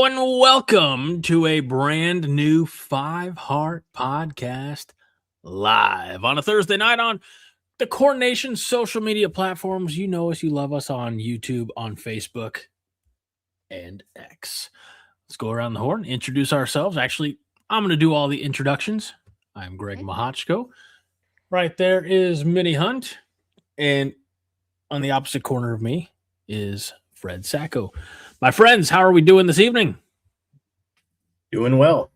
Hello and welcome to a brand new Five Heart podcast live on a Thursday night on the Coordination social media platforms. You know us, you love us on YouTube, on Facebook, and X. Let's go around the horn, introduce ourselves. Actually, I'm going to do all the introductions. I'm Greg Mahachko. Right there is Minnie Hunt. And on the opposite corner of me is Fred Sacco. My friends, how are we doing this evening? Doing well.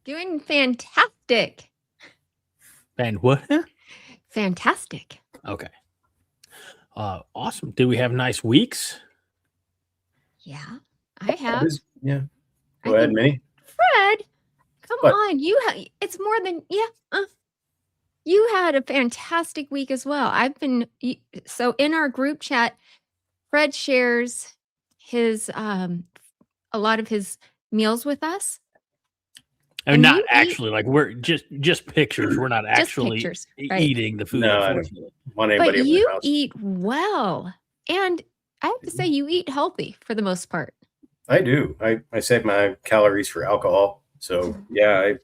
Doing fantastic. And what? Fantastic. Okay. Awesome. Did we have nice weeks? Yeah, I have. Yeah. Go ahead, Minnie. Fred, come on. It's more than, you had a fantastic week as well. So in our group chat, Fred shares his, a lot of his meals with us. I mean, not actually, like we're just pictures. We're not actually eating the food. No, I don't want anybody. But you eat well. And I have to say, you eat healthy for the most part. I do. I save my calories for alcohol. So, yeah,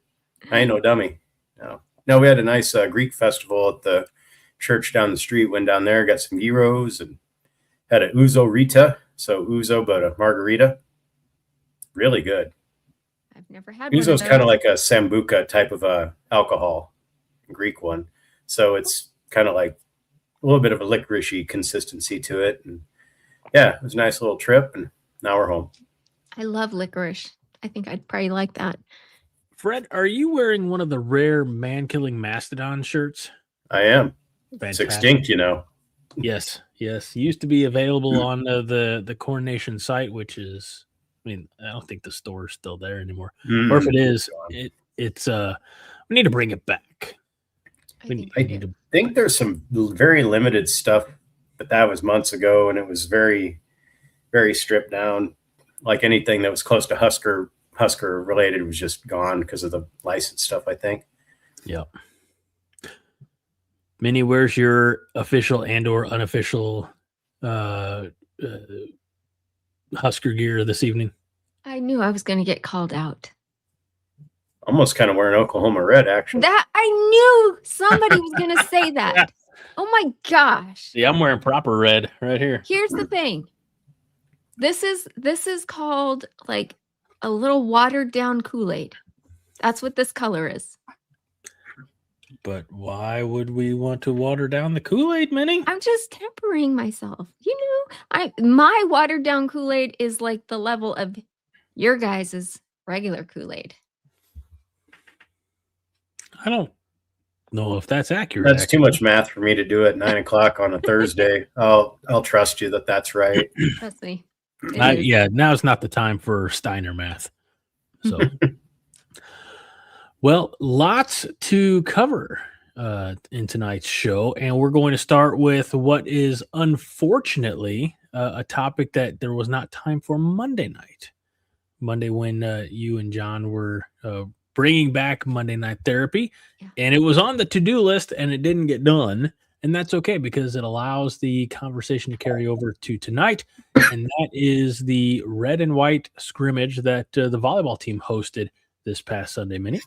I ain't no dummy. No, we had a nice Greek festival at the church down the street. Went down there, got some gyros, and had an ouzo rita. So, ouzo, but a margarita. Really good. I've never had ouzo is kind of like a sambuca type of alcohol, Greek one. So, it's kind of like a little bit of a licorice-y consistency to it. And yeah, it was a nice little trip, and now we're home. I love licorice. I think I'd probably like that. Fred, are you wearing one of the rare man-killing mastodon shirts? I am. Fantastic. It's extinct, you know. Yes. Used to be available on the Coordination site, which is, I mean, I don't think the store is still there anymore. Or if it is, it's we need to bring it back. I think there's some very limited stuff, but that was months ago, and it was very, very stripped down. Like anything that was close to Husker related was just gone because of the license stuff, I think. Yeah. Minnie, where's your official and or unofficial Husker gear this evening? I knew I was going to get called out. Almost kind of wearing Oklahoma red, actually. That I knew somebody was going to say that. Oh my gosh. Yeah, I'm wearing proper red right here. Here's the thing. This is called like a little watered down Kool-Aid. That's what this color is. But why would we want to water down the Kool-Aid, Minnie? I'm just tempering myself. You know, my watered down Kool-Aid is like the level of your guys' regular Kool-Aid. I don't know if that's accurate. That's too much math for me to do at 9 o'clock on a Thursday. I'll trust you that's right. Trust me. Now's not the time for Steiner math. So, well, lots to cover in tonight's show, and we're going to start with what is unfortunately a topic that there was not time for Monday night. Monday when you and John were bringing back Monday Night Therapy, and it was on the to-do list, and it didn't get done. And that's okay because it allows the conversation to carry over to tonight. And that is the red and white scrimmage that the volleyball team hosted this past Sunday, Minnie.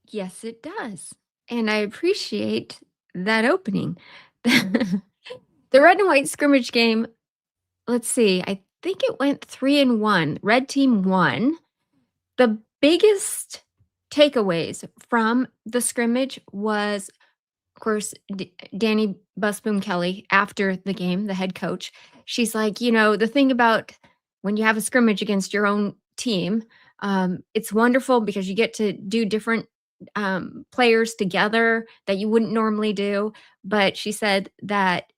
Yes, it does. And I appreciate that opening. The red and white scrimmage game, let's see, I think it went 3-1. Red team won. The biggest takeaways from the scrimmage was, of course, Danny Busboom Kelly, after the game, the head coach, she's like, the thing about when you have a scrimmage against your own team, it's wonderful because you get to do different players together that you wouldn't normally do. But she said that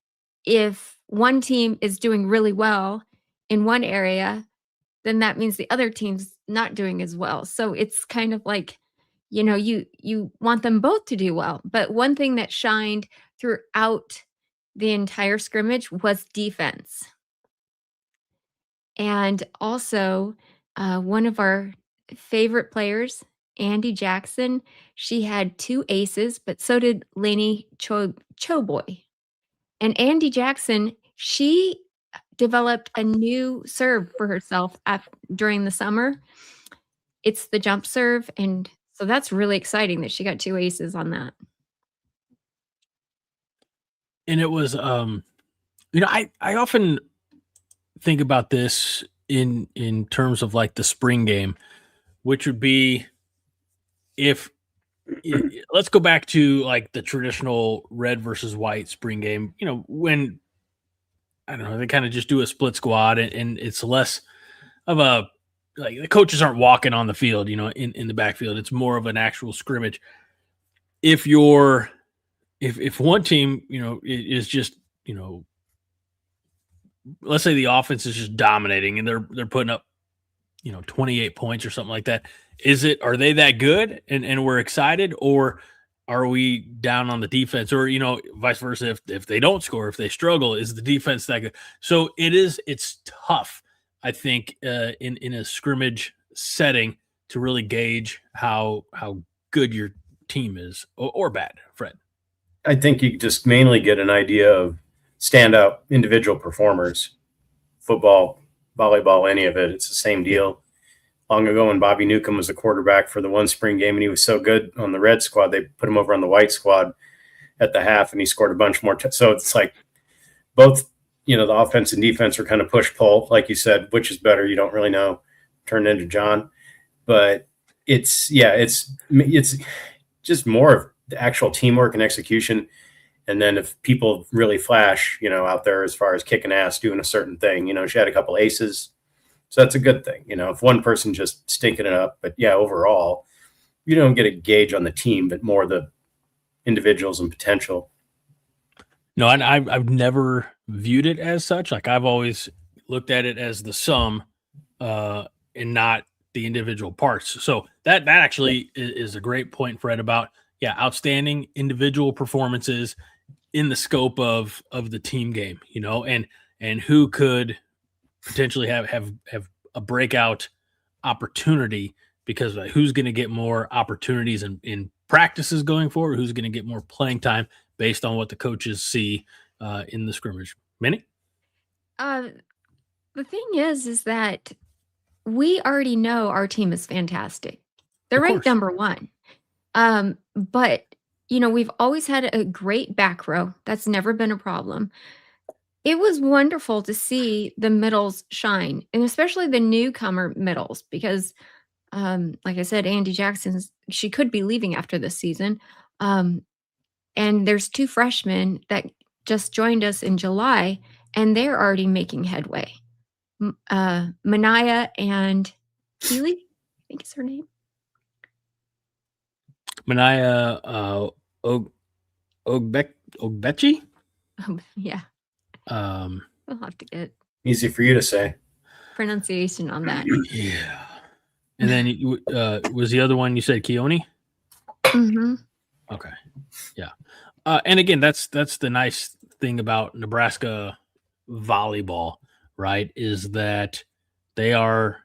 if one team is doing really well in one area, then that means the other team's not doing as well. So it's kind of like, you want them both to do well. But one thing that shined throughout the entire scrimmage was defense. And also, one of our favorite players, Andi Jackson, she had 2 aces, but so did Lainey Choboy. And Andi Jackson, she developed a new serve for herself during the summer. It's the jump serve, and so that's really exciting that she got 2 aces on that. And it was, I often think about this in terms of like the spring game, which would be if let's go back to like the traditional red versus white spring game, when I don't know, they kind of just do a split squad and it's less of a, like the coaches aren't walking on the field, in the backfield. It's more of an actual scrimmage. If one team, is just, let's say the offense is just dominating and they're putting up, 28 points or something like that. Are they that good and we're excited, or are we down on the defense, or, vice versa? If they don't score, if they struggle, is the defense that good? So it's tough, I think, in a scrimmage setting to really gauge how good your team is or bad, Fred. I think you just mainly get an idea of standout individual performers, football, volleyball, any of it. It's the same deal. Long ago when Bobby Newcomb was the quarterback for the one spring game and he was so good on the red squad, they put him over on the white squad at the half and he scored a bunch more. So it's like both, the offense and defense are kind of push-pull. Like you said, which is better? You don't really know. Turned into John. But it's just more of the actual teamwork and execution. And then if people really flash, out there as far as kicking ass, doing a certain thing, she had a couple aces. So that's a good thing. If one person just stinking it up, but yeah, overall, you don't get a gauge on the team, but more the individuals and potential. No, and I've never viewed it as such. Like I've always looked at it as the sum, and not the individual parts. So that actually is a great point, Fred, about outstanding individual performances in the scope of the team game, and who could potentially have a breakout opportunity, because who's going to get more opportunities in practices going forward, who's going to get more playing time based on what the coaches see in the scrimmage. Minnie? The thing is that we already know our team is fantastic. They're ranked number 1. But, we've always had a great back row. That's never been a problem. It was wonderful to see the middles shine, and especially the newcomer middles, because, like I said, Andi Jackson, she could be leaving after this season. And there's 2 freshmen that just joined us in July, and they're already making headway. Minnie and Keely, I think is her name. Minnie Ogbechi? Yeah. We'll have to get easy for you to say pronunciation on that. Yeah. And then was the other one you said Keone? Mm-hmm. Okay. Yeah. And again, that's the nice thing about Nebraska volleyball, right? Is that they are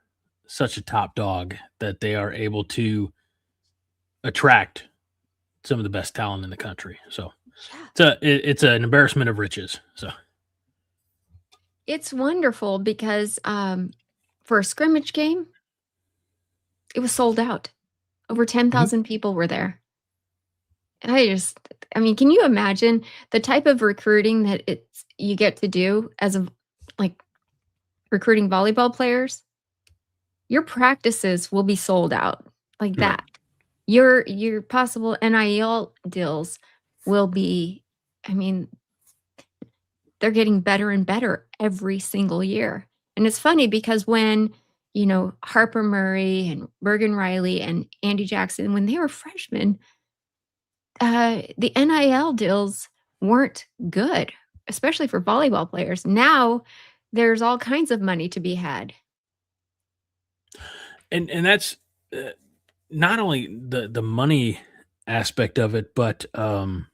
such a top dog that they are able to attract some of the best talent in the country. So it's an embarrassment of riches. So it's wonderful because for a scrimmage game, it was sold out. Over 10,000 people were there. And can you imagine the type of recruiting that you get to do as recruiting volleyball players? Your practices will be sold out like that. Your possible NIL deals will be, they're getting better and better every single year. And it's funny because when, Harper Murray and Bergen Riley and Andi Jackson, when they were freshmen, the NIL deals weren't good, especially for volleyball players. Now there's all kinds of money to be had. And that's not only the money aspect of it, but I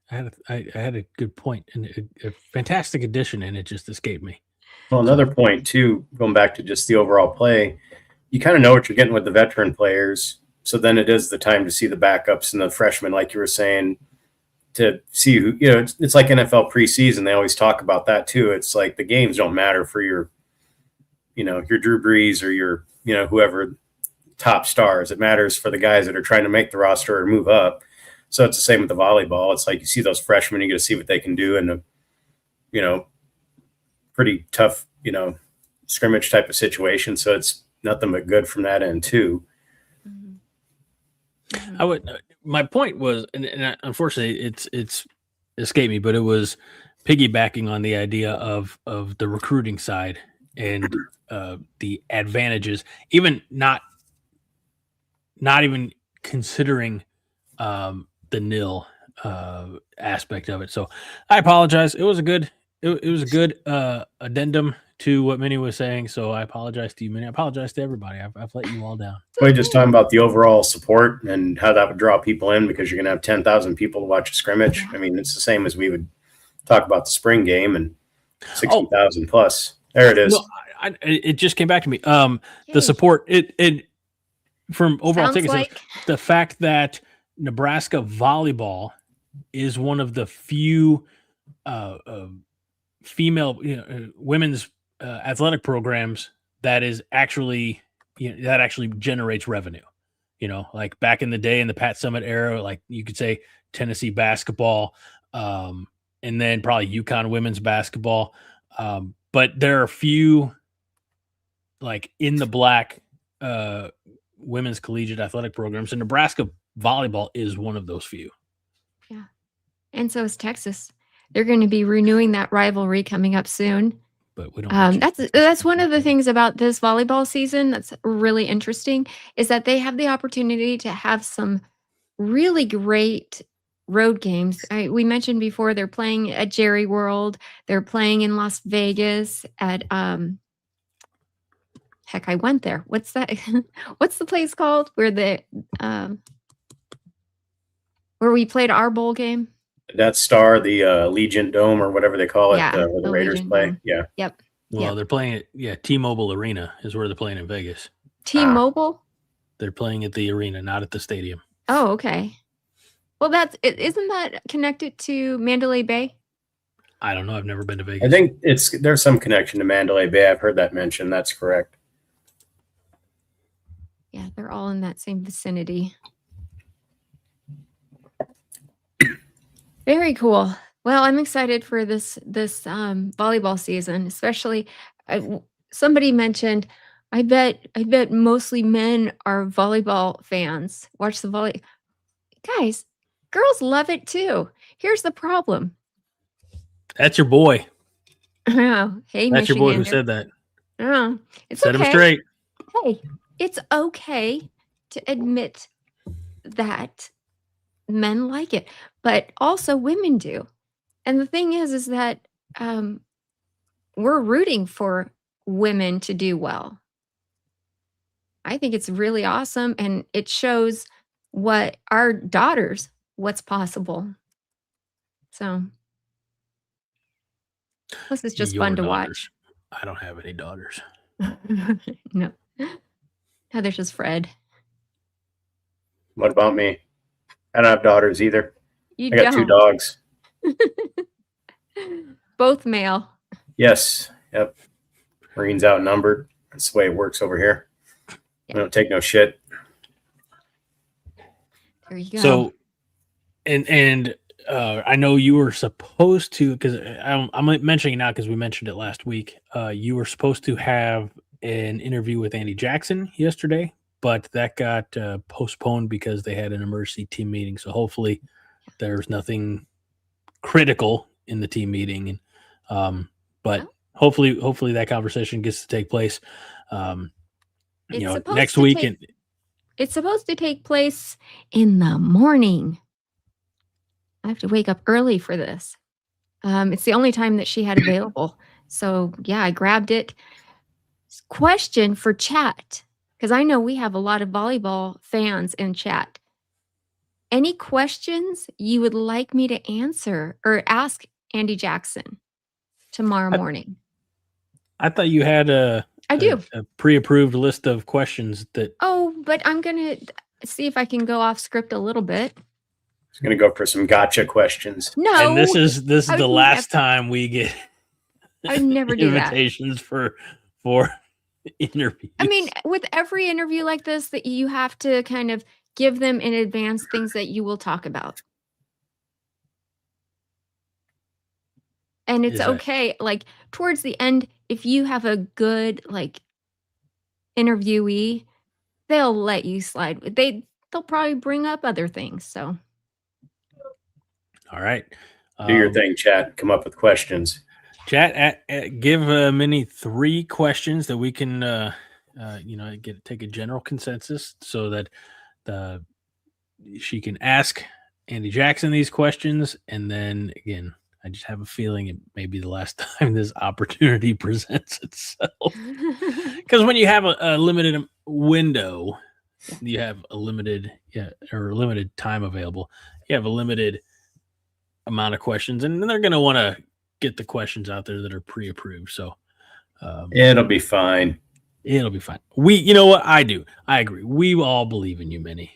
had a good point and a fantastic addition, and it just escaped me. Well, another point too, going back to just the overall play, you kind of know what you're getting with the veteran players. So then it is the time to see the backups and the freshmen, like you were saying, to see who, it's like NFL preseason. They always talk about that too. It's like the games don't matter for your Drew Brees or your, whoever top stars. It matters for the guys that are trying to make the roster or move up. So it's the same with the volleyball. It's like you see those freshmen, you get to see what they can do in a, pretty tough, scrimmage type of situation. So it's nothing but good from that end too. My point was, and unfortunately it's escaped me, but it was piggybacking on the idea of the recruiting side and the advantages, even not even considering the nil aspect of it. So I apologize. It was a good addendum to what Minnie was saying. So I apologize to you, Minnie. I apologize to everybody. I've let you all down. We're just talking about the overall support and how that would draw people in, because you're going to have 10,000 people to watch a scrimmage. I mean, it's the same as we would talk about the spring game and 60,000 plus. There it is. No, it just came back to me. The support, it from overall tickets, the fact that Nebraska volleyball is one of the few female, women's athletic programs that is actually, that actually generates revenue. Like back in the day in the Pat Summitt era, like you could say Tennessee basketball, and then probably UConn women's basketball. But there are few like in the black women's collegiate athletic programs, and Nebraska volleyball is one of those few. Yeah. And so is Texas. They're going to be renewing that rivalry coming up soon. But we don't. That's one of the things about this volleyball season that's really interesting, is that they have the opportunity to have some really great road games. We mentioned before they're playing at Jerry World. They're playing in Las Vegas at heck, I went there. What's that? What's the place called where where we played our bowl game? That Star, the Allegiant Dome or whatever they call it, where the Raiders play. Dome. Yeah. Yep. Well, they're playing at T-Mobile Arena is where they're playing in Vegas. T-Mobile? They're playing at the arena, not at the stadium. Oh, okay. Well, isn't that connected to Mandalay Bay? I don't know. I've never been to Vegas. I think there's some connection to Mandalay Bay. I've heard that mentioned. That's correct. Yeah, they're all in that same vicinity. Very cool. Well, I'm excited for this volleyball season, especially somebody mentioned, I bet mostly men are volleyball fans. Watch the volley. Guys, girls love it too. Here's the problem. That's your boy. Oh, hey, that's your boy who said that. Oh, it's set okay. him straight. Hey, it's okay to admit that men like it, but also women do. And the thing is that we're rooting for women to do well. I think it's really awesome, and it shows what our daughters, what's possible. So, plus it's just fun to watch. I don't have any daughters. No. There's just Fred. What about me? I don't have daughters either. I got 2 dogs. Both male. Yes. Yep. Marines outnumbered. That's the way it works over here. Yeah. We don't take no shit. There you go. So, and I know you were supposed to, because I'm mentioning it now because we mentioned it last week. You were supposed to have an interview with Andi Jackson yesterday, but that got postponed because they had an emergency team meeting. So hopefully there's nothing critical in the team meeting. And but hopefully that conversation gets to take place. Next week. It's supposed to take place in the morning. I have to wake up early for this. It's the only time that she had available. So yeah, I grabbed it. Question for chat, because I know we have a lot of volleyball fans in chat. Any questions you would like me to answer or ask Andi Jackson tomorrow morning? I thought you had a pre-approved list of questions that. Oh, but I'm going to see if I can go off script a little bit. He's going to go for some gotcha questions. No, And this is I the would last time we get I would never do that. invitations for interviews. I mean, with every interview like this, that you have to kind of give them in advance things that you will talk about. And it's okay. Like towards the end, if you have a good like interviewee, they'll let you slide. They'll probably bring up other things. So all right. Do your thing, chat. Come up with questions. Chat, give Minnie 3 questions that we can, take a general consensus so that she can ask Andi Jackson these questions. And then again, I just have a feeling it may be the last time this opportunity presents itself. Because when you have a limited window, you have a limited time available. You have a limited amount of questions, and they're going to want to get the questions out there that are pre-approved. So it'll be fine. It'll be fine. You know what? I do. I agree. We all believe in you, Minnie.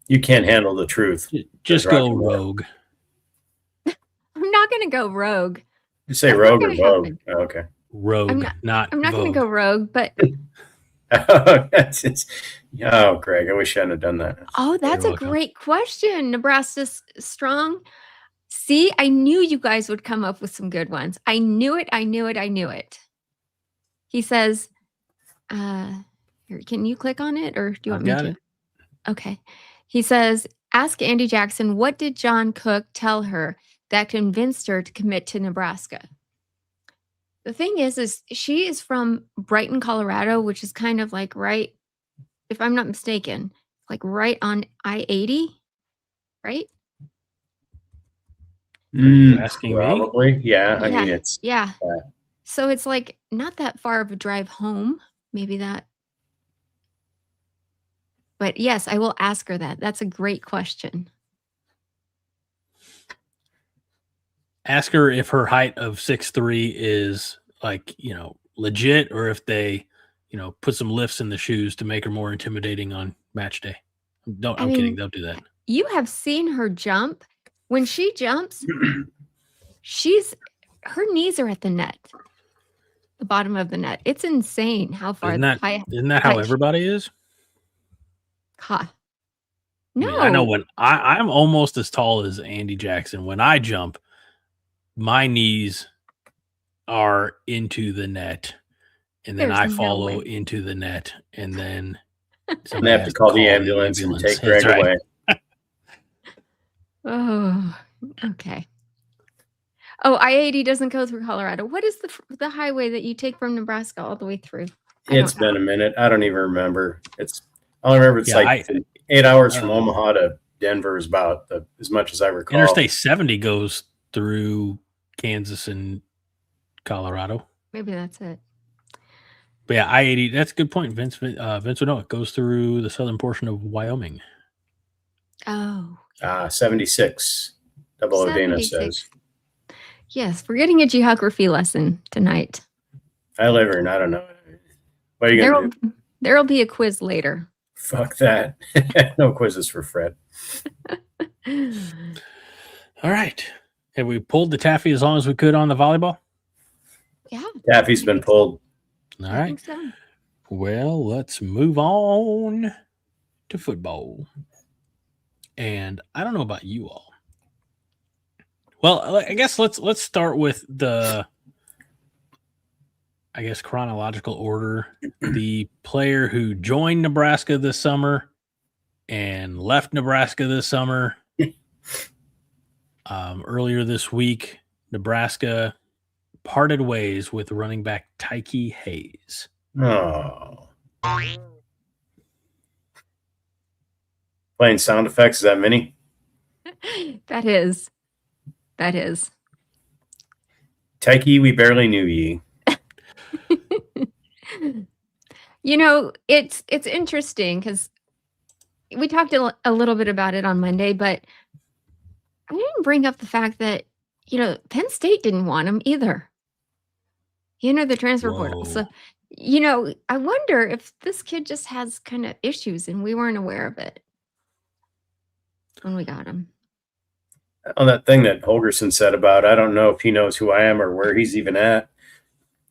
You can't handle the truth. Just go rogue. I'm not going to go rogue. You say rogue or vogue? Oh, okay. Rogue, I'm not going to go rogue, but oh, Greg, I wish I hadn't have done that. Oh, that's a great question. Nebraska's strong. See, I knew you guys would come up with some good ones. I knew it. He says, here, can you click on it or do you want me to? It. Okay. He says, ask Andi Jackson, what did John Cook tell her that convinced her to commit to Nebraska? The thing is she is from Brighton, Colorado, which is kind of like right, if I'm not mistaken, like right on I-80, right? Asking probably. Me? Yeah. I mean, it's. Yeah. So it's like not that far of a drive home. Maybe that. But yes, I will ask her that. That's a great question. Ask her if her height of 6'3" is like, legit, or if they, put some lifts in the shoes to make her more intimidating on match day. I'm kidding. Don't do that. You have seen her jump. When she jumps, her knees are at the net, the bottom of the net. It's insane how far. Isn't that how everybody is? Ha. No, I know when I'm almost as tall as Andi Jackson. When I jump, my knees are into the net, and then I follow into the net, and then they have to call the ambulance and take Greg away. Oh, okay. Oh, I-80 doesn't go through Colorado. What is the highway that you take from Nebraska all the way through? It's been a minute. I don't even remember. All I remember it's 8 hours from Omaha to Denver is about as much as I recall. Interstate 70 goes through Kansas and Colorado. Maybe that's it. But yeah, I-80, that's a good point. Vince would know. It goes through the southern portion of Wyoming. Oh. 76. Double Dana says. Yes, we're getting a geography lesson tonight. I live here and I don't know. What are you going to do? There'll be a quiz later. Fuck that. No quizzes for Fred. All right. Have we pulled the taffy as long as we could on the volleyball? Yeah. Taffy's been pulled. All right. So. Well, let's move on to football. And I don't know about you all. Well, I guess let's start with the chronological order. The player who joined Nebraska this summer and left Nebraska this summer. Earlier this week, Nebraska parted ways with running back Tyke Hayes. Oh. Playing sound effects, is that Minnie? That is. Tyke, we barely knew ye. It's interesting because we talked a little bit about it on Monday, but I didn't bring up the fact that, Penn State didn't want him either. The transfer portal. So, I wonder if this kid just has kind of issues and we weren't aware of it when we got him. On that thing that Holgerson said about, I don't know if he knows who I am or where he's even at.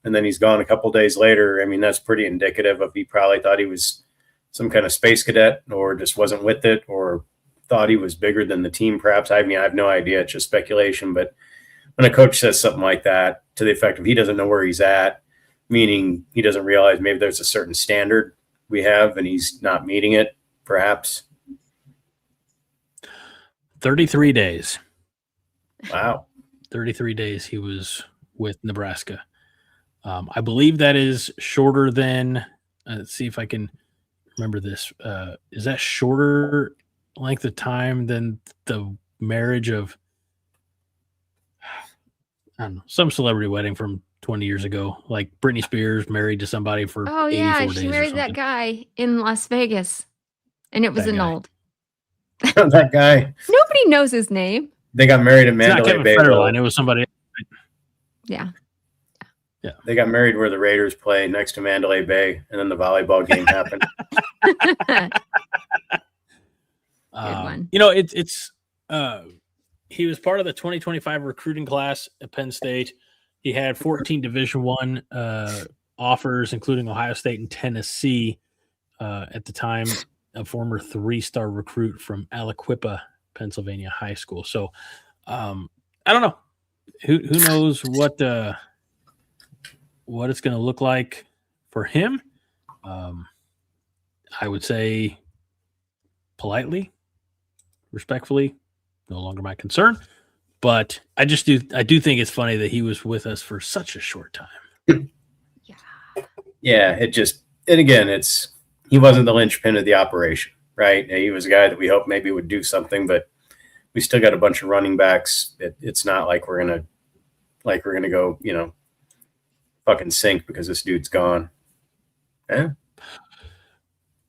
And then he's gone a couple days later. I mean, that's pretty indicative of he probably thought he was some kind of space cadet or just wasn't with it or thought he was bigger than the team, perhaps. I mean, I have no idea. It's just speculation. But when a coach says something like that to the effect of he doesn't know where he's at, meaning he doesn't realize maybe there's a certain standard we have and he's not meeting it, perhaps. 33 days. Wow. 33 days he was with Nebraska. I believe that is shorter than, let's see if I can remember this. Is that shorter length of time than the marriage of, I don't know, some celebrity wedding from 20 years ago? Like Britney Spears married to somebody for 84 days. She married that guy in Las Vegas, and it was annulled. That guy. Nobody knows his name. They got married in Mandalay Bay. It was somebody. Yeah. Yeah. They got married where the Raiders play next to Mandalay Bay, and then the volleyball game happened. Good one. You know, it's he was part of the 2025 recruiting class at Penn State. He had 14 Division I offers, including Ohio State and Tennessee. At the time, a former 3-star recruit from Aliquippa, Pennsylvania high school. So, I don't know. Who knows what it's going to look like for him? I would say politely, respectfully, no longer my concern. But I do think it's funny that he was with us for such a short time. Yeah, he wasn't the linchpin of the operation, right? He was a guy that we hope maybe would do something, but we still got a bunch of running backs. It's not like we're gonna go, fucking sink because this dude's gone. Yeah.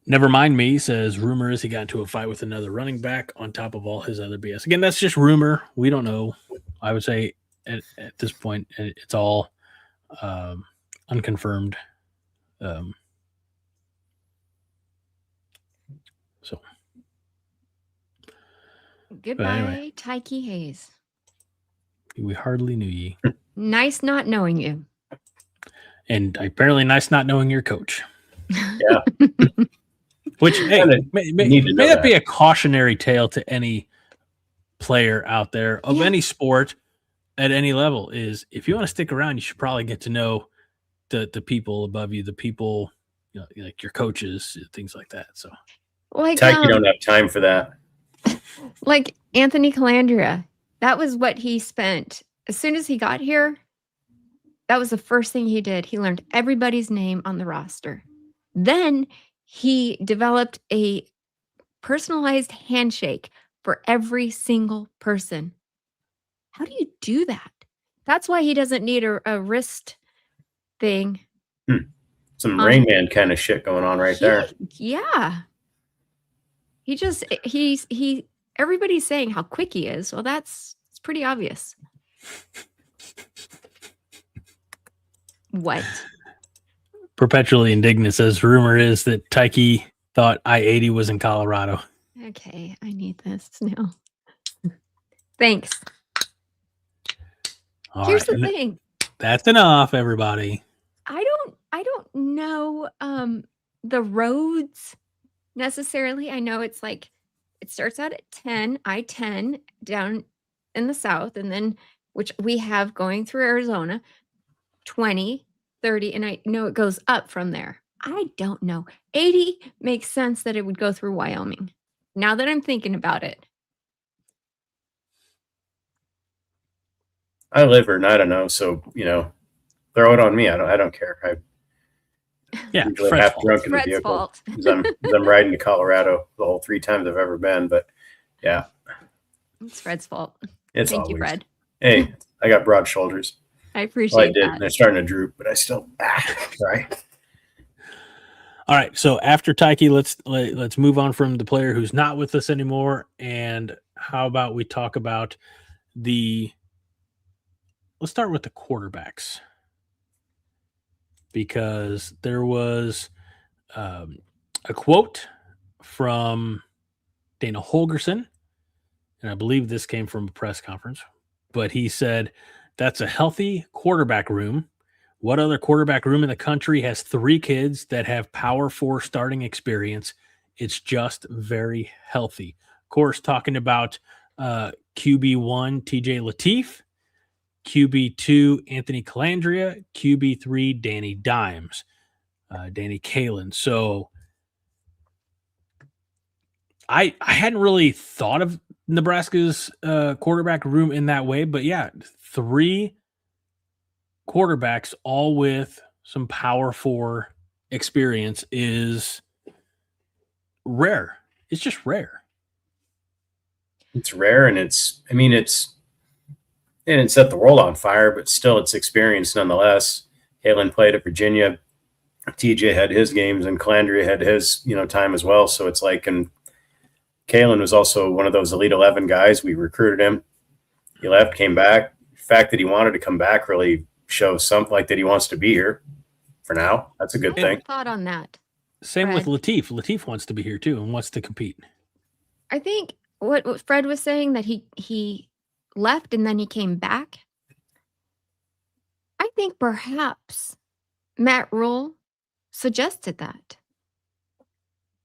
Never mind me, says rumor is he got into a fight with another running back on top of all his other BS. Again, that's just rumor. We don't know. I would say at this point, it's all unconfirmed. So goodbye, anyway. Tyke Hayes. We hardly knew ye. Nice not knowing you. And apparently nice not knowing your coach. Yeah. Which, hey, may that be a cautionary tale to any player out there of any sport at any level is if you want to stick around, you should probably get to know the people above you, the people, like your coaches, things like that. So, like, you don't have time for that. Like Anthony Calandria, that was what he spent. As soon as he got here, that was the first thing he did. He learned everybody's name on the roster. Then he developed a personalized handshake for every single person. How do you do that? That's why he doesn't need a wrist thing. Some Rain Man kind of shit going on right there. Yeah. Everybody's saying how quick he is. Well, it's pretty obvious. What? Perpetually indignant says rumor is that Tyke thought I-80 was in Colorado. Okay, I need this now. Thanks. Here's the thing. That's enough, everybody. I don't know the roads necessarily. I know it's like it starts out at 10, I-10 down in the south, and then which we have going through Arizona, 20, 30, and I know it goes up from there. I don't know. 80 makes sense that it would go through Wyoming. Now that I'm thinking about it. I live here and I don't know, so throw it on me. I don't care. Yeah, usually half drunk in the vehicle because I'm riding to Colorado the whole 3 times I've ever been. But yeah, it's Fred's fault. Thank you, Fred. Hey, I got broad shoulders. I appreciate that. And they're starting to droop, but I still sorry. All right, so after Tyke, let's move on from the player who's not with us anymore, and how about we talk about let's start with the quarterbacks, because there was a quote from Dana Holgerson and I believe this came from a press conference, but he said, "That's a healthy quarterback room. What other quarterback room in the country has 3 kids that have Power 4 starting experience? It's just very healthy." Of course, talking about QB1 TJ Lateef, QB2 Anthony Calandria, QB3 Danny Dimes, Danny Kalen. So I hadn't really thought of Nebraska's quarterback room in that way, but yeah, 3 quarterbacks all with some Power 4 experience is rare. It's just rare. It's rare, and it set the world on fire, but still it's experience nonetheless. Kalen played at Virginia. TJ had his games, and Calandria had his, time as well. So it's like, and Kalen was also one of those Elite 11 guys. We recruited him. He left, came back. The fact that he wanted to come back really shows something like that he wants to be here for now. That's a good thing. Thought on that. Same Fred. with Lateef. Lateef wants to be here too and wants to compete. I think what Fred was saying, that he left and then he came back. I think perhaps Matt Rule suggested that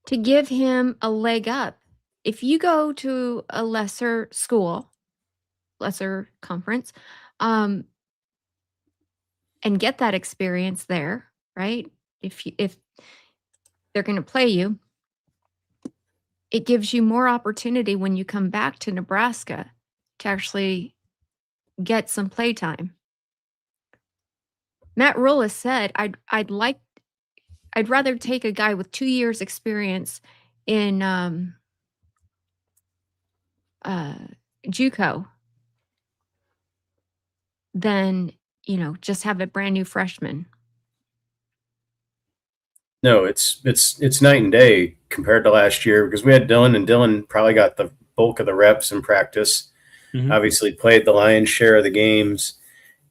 to give him a leg up. If you go to a lesser school, lesser conference, and get that experience there, right? If they're going to play you, it gives you more opportunity when you come back to Nebraska to actually get some play time. Matt Rule has said, I'd rather take a guy with 2 years experience in JUCO than, just have a brand new freshman. No, it's night and day compared to last year, because we had Dylan, and Dylan probably got the bulk of the reps in practice. Mhm. Obviously played the lion's share of the games.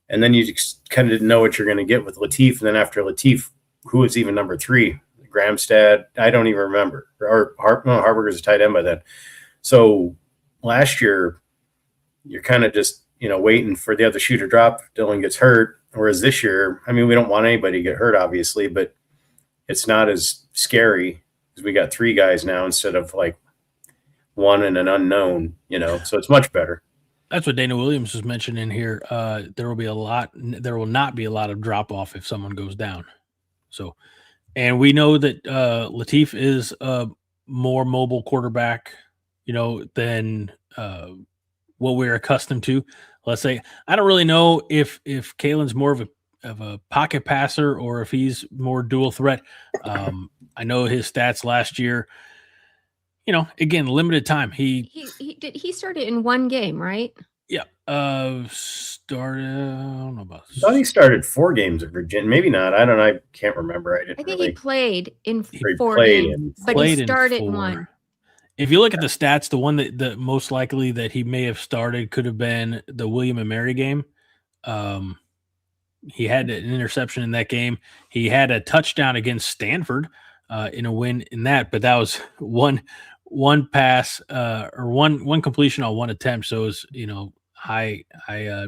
And then you just kind of didn't know what you're going to get with Lateef. And then after Lateef, who was even number 3? Gramstad, I don't even remember. Or Harburger's a tight end by then. So last year, you're kind of just, waiting for the other shoe to drop. Dylan gets hurt. Whereas this year, we don't want anybody to get hurt, obviously, but it's not as scary because we got 3 guys now instead of like 1 and an unknown, so it's much better. That's what Dana Williams was mentioning here. There will not be a lot of drop off if someone goes down. So, and we know that Lateef is a more mobile quarterback, than what we're accustomed to. Let's say, I don't really know if Kalen's more of a pocket passer or if he's more dual threat. I know his stats last year, again, limited time. He started in 1 game, right? Yeah. Started, I don't know about I thought he started 4 games at Virginia. Maybe not. I don't know. I can't remember. I think he played in 4 played games, but he started in 1. If you look at the stats, the one that most likely that he may have started could have been the William and Mary game. He had an interception in that game. He had a touchdown against Stanford in a win in that, but that was one pass or one completion on 1 attempt. So it was, high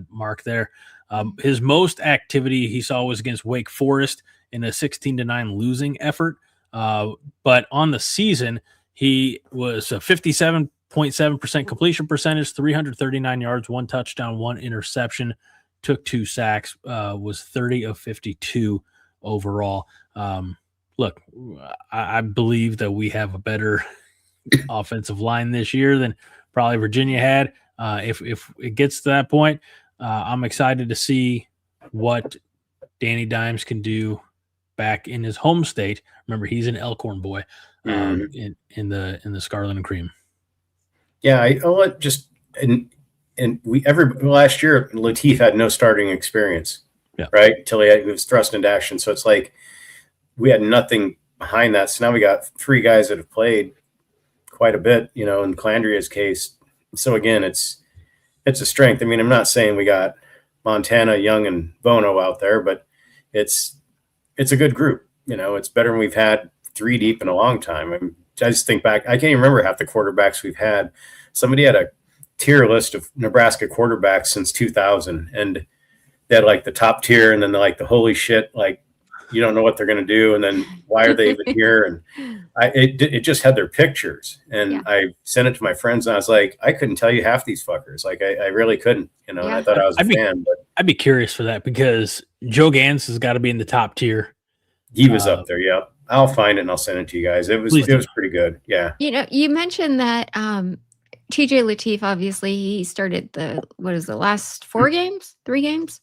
mark there. His most activity he saw was against Wake Forest in a 16-9 losing effort. But on the season, he was a 57.7% completion percentage, 339 yards, 1 touchdown, 1 interception, took 2 sacks, was 30 of 52 overall. Look, I believe that we have a better offensive line this year than probably Virginia had. If it gets to that point, I'm excited to see what Danny Dimes can do back in his home state. Remember, he's an Elkhorn boy in the Scarlet and Cream. Yeah, last year Lateef had no starting experience, right? Until he was thrust into action. So it's like we had nothing behind that. So now we got 3 guys that have played quite a bit, in Calandria's case. So again, it's a strength. I'm not saying we got Montana, Young, and Bono out there, but it's a good group. It's better than we've had 3 deep in a long time. I just think back, I can't even remember half the quarterbacks we've had. Somebody had a tier list of Nebraska quarterbacks since 2000, and they had like the top tier, and then they're like the holy shit, like you don't know what they're going to do, and then why are they even here? And it just had their pictures, and I sent it to my friends, and I was like, I couldn't tell you half these fuckers, like I really couldn't, and I thought I was a fan. But I'd be curious for that because Joe Gans has got to be in the top tier. He was up there. Yeah, I'll find it and I'll send it to you guys. It was pretty good. Yeah. You mentioned that TJ Lateef, obviously he started the last 3 games?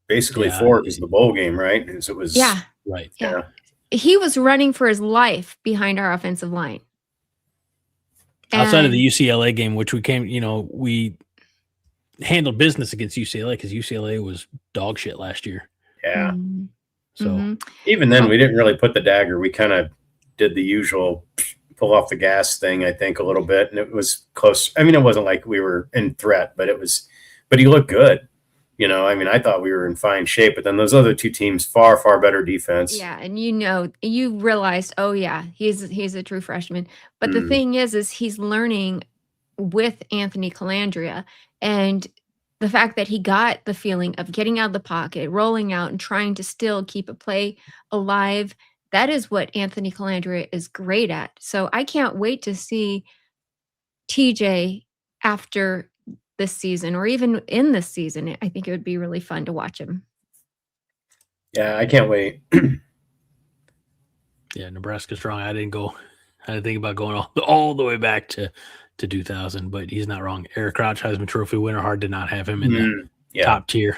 Basically 4 because the bowl game, right? Because it was right. Yeah. He was running for his life behind our offensive line. Outside of the UCLA game, which we handled business against UCLA because UCLA was dog shit last year. Yeah. Mm-hmm. So even then, we didn't really put the dagger. We kind of did the usual pull off the gas thing, I think, a little bit, and it was close. I mean, it wasn't like we were in threat, but he looked good. I mean, I thought we were in fine shape, but then those other 2 teams, far, far better defense. Yeah, and you realized, oh yeah, he's a true freshman. But the thing is he's learning with Anthony Calandria, and the fact that he got the feeling of getting out of the pocket, rolling out, and trying to still keep a play alive, that is what Anthony Calandria is great at. So I can't wait to see TJ after this season, or even in this season. I think it would be really fun to watch him. Yeah, I can't wait. Yeah, Nebraska's strong. I didn't think about going all the way back to 2000, but he's not wrong. Eric Crouch, Heisman Trophy winner, hard to not have him in the top tier.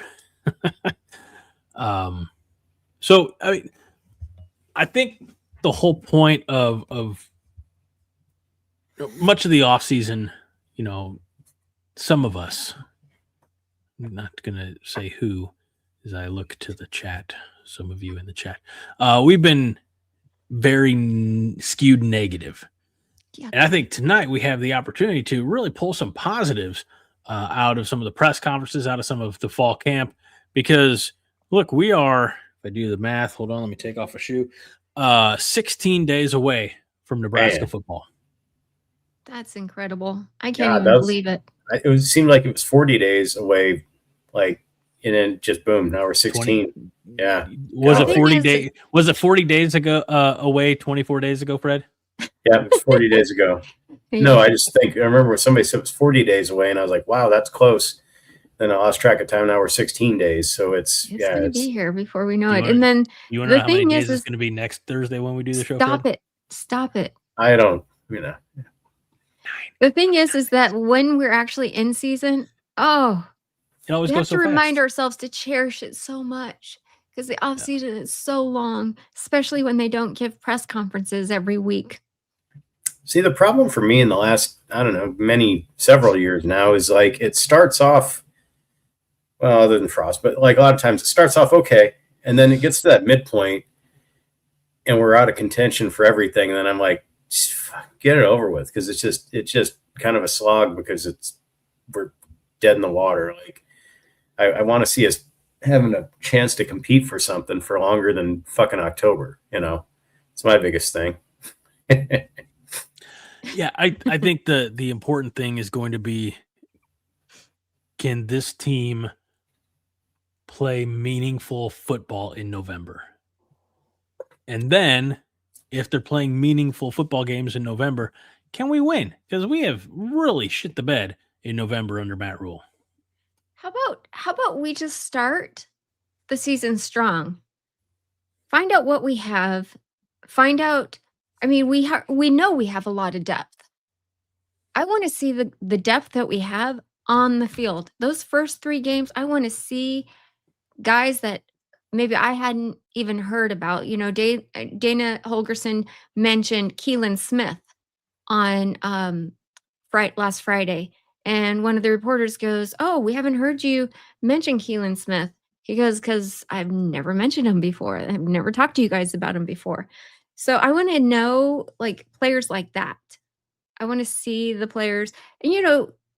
So I mean, I think the whole point of much of the offseason, some of us, I'm not going to say who, as I look to the chat, some of you in the chat, we've been very skewed negative. Yeah. And I think tonight we have the opportunity to really pull some positives out of some of the press conferences, out of some of the fall camp, because look, we are, if I do the math, hold on, let me take off a shoe, 16 days away from Nebraska football. That's incredible. I can't even believe it. It seemed like it was 40 days away, and then just boom, now we're 16. 20. Yeah. Was it 40 days? Was it 40 days ago away 24 days ago, Fred? Yeah, it was 40 days ago. No, I remember somebody said it was 40 days away, and I was like, wow, that's close. Then I lost track of time. Now we're 16 days. So it's going to be here before we know it. And then you want to know how many days it's going to be next Thursday when we do the show? Stop it. I don't, The thing is that when we're actually in season, it always we have to remind ourselves to cherish it so much, because the off season is so long, especially when they don't give press conferences every week. See, the problem for me in the last, several years now is it starts off, well, other than Frost, but a lot of times it starts off okay, and then it gets to that midpoint, and we're out of contention for everything, and then I'm like, get it over with, because it's just kind of a slog, because we're dead in the water. I want to see us having a chance to compete for something for longer than fucking October. It's my biggest thing. Yeah, I think the important thing is going to be, can this team play meaningful football in November? And then if they're playing meaningful football games in November, can we win? Because we have really shit the bed in November under Matt Rule. How about we just start the season strong? Find out what we have. Find out. I mean, we know we have a lot of depth. I want to see the depth that we have on the field. Those first 3 games, I want to see guys that maybe I hadn't even heard about. Dana Holgerson mentioned Keelan Smith on last Friday. And one of the reporters goes, "Oh, we haven't heard you mention Keelan Smith." He goes, "Because I've never mentioned him before. I've never talked to you guys about him before." So I want to know players like that. I want to see the players. And,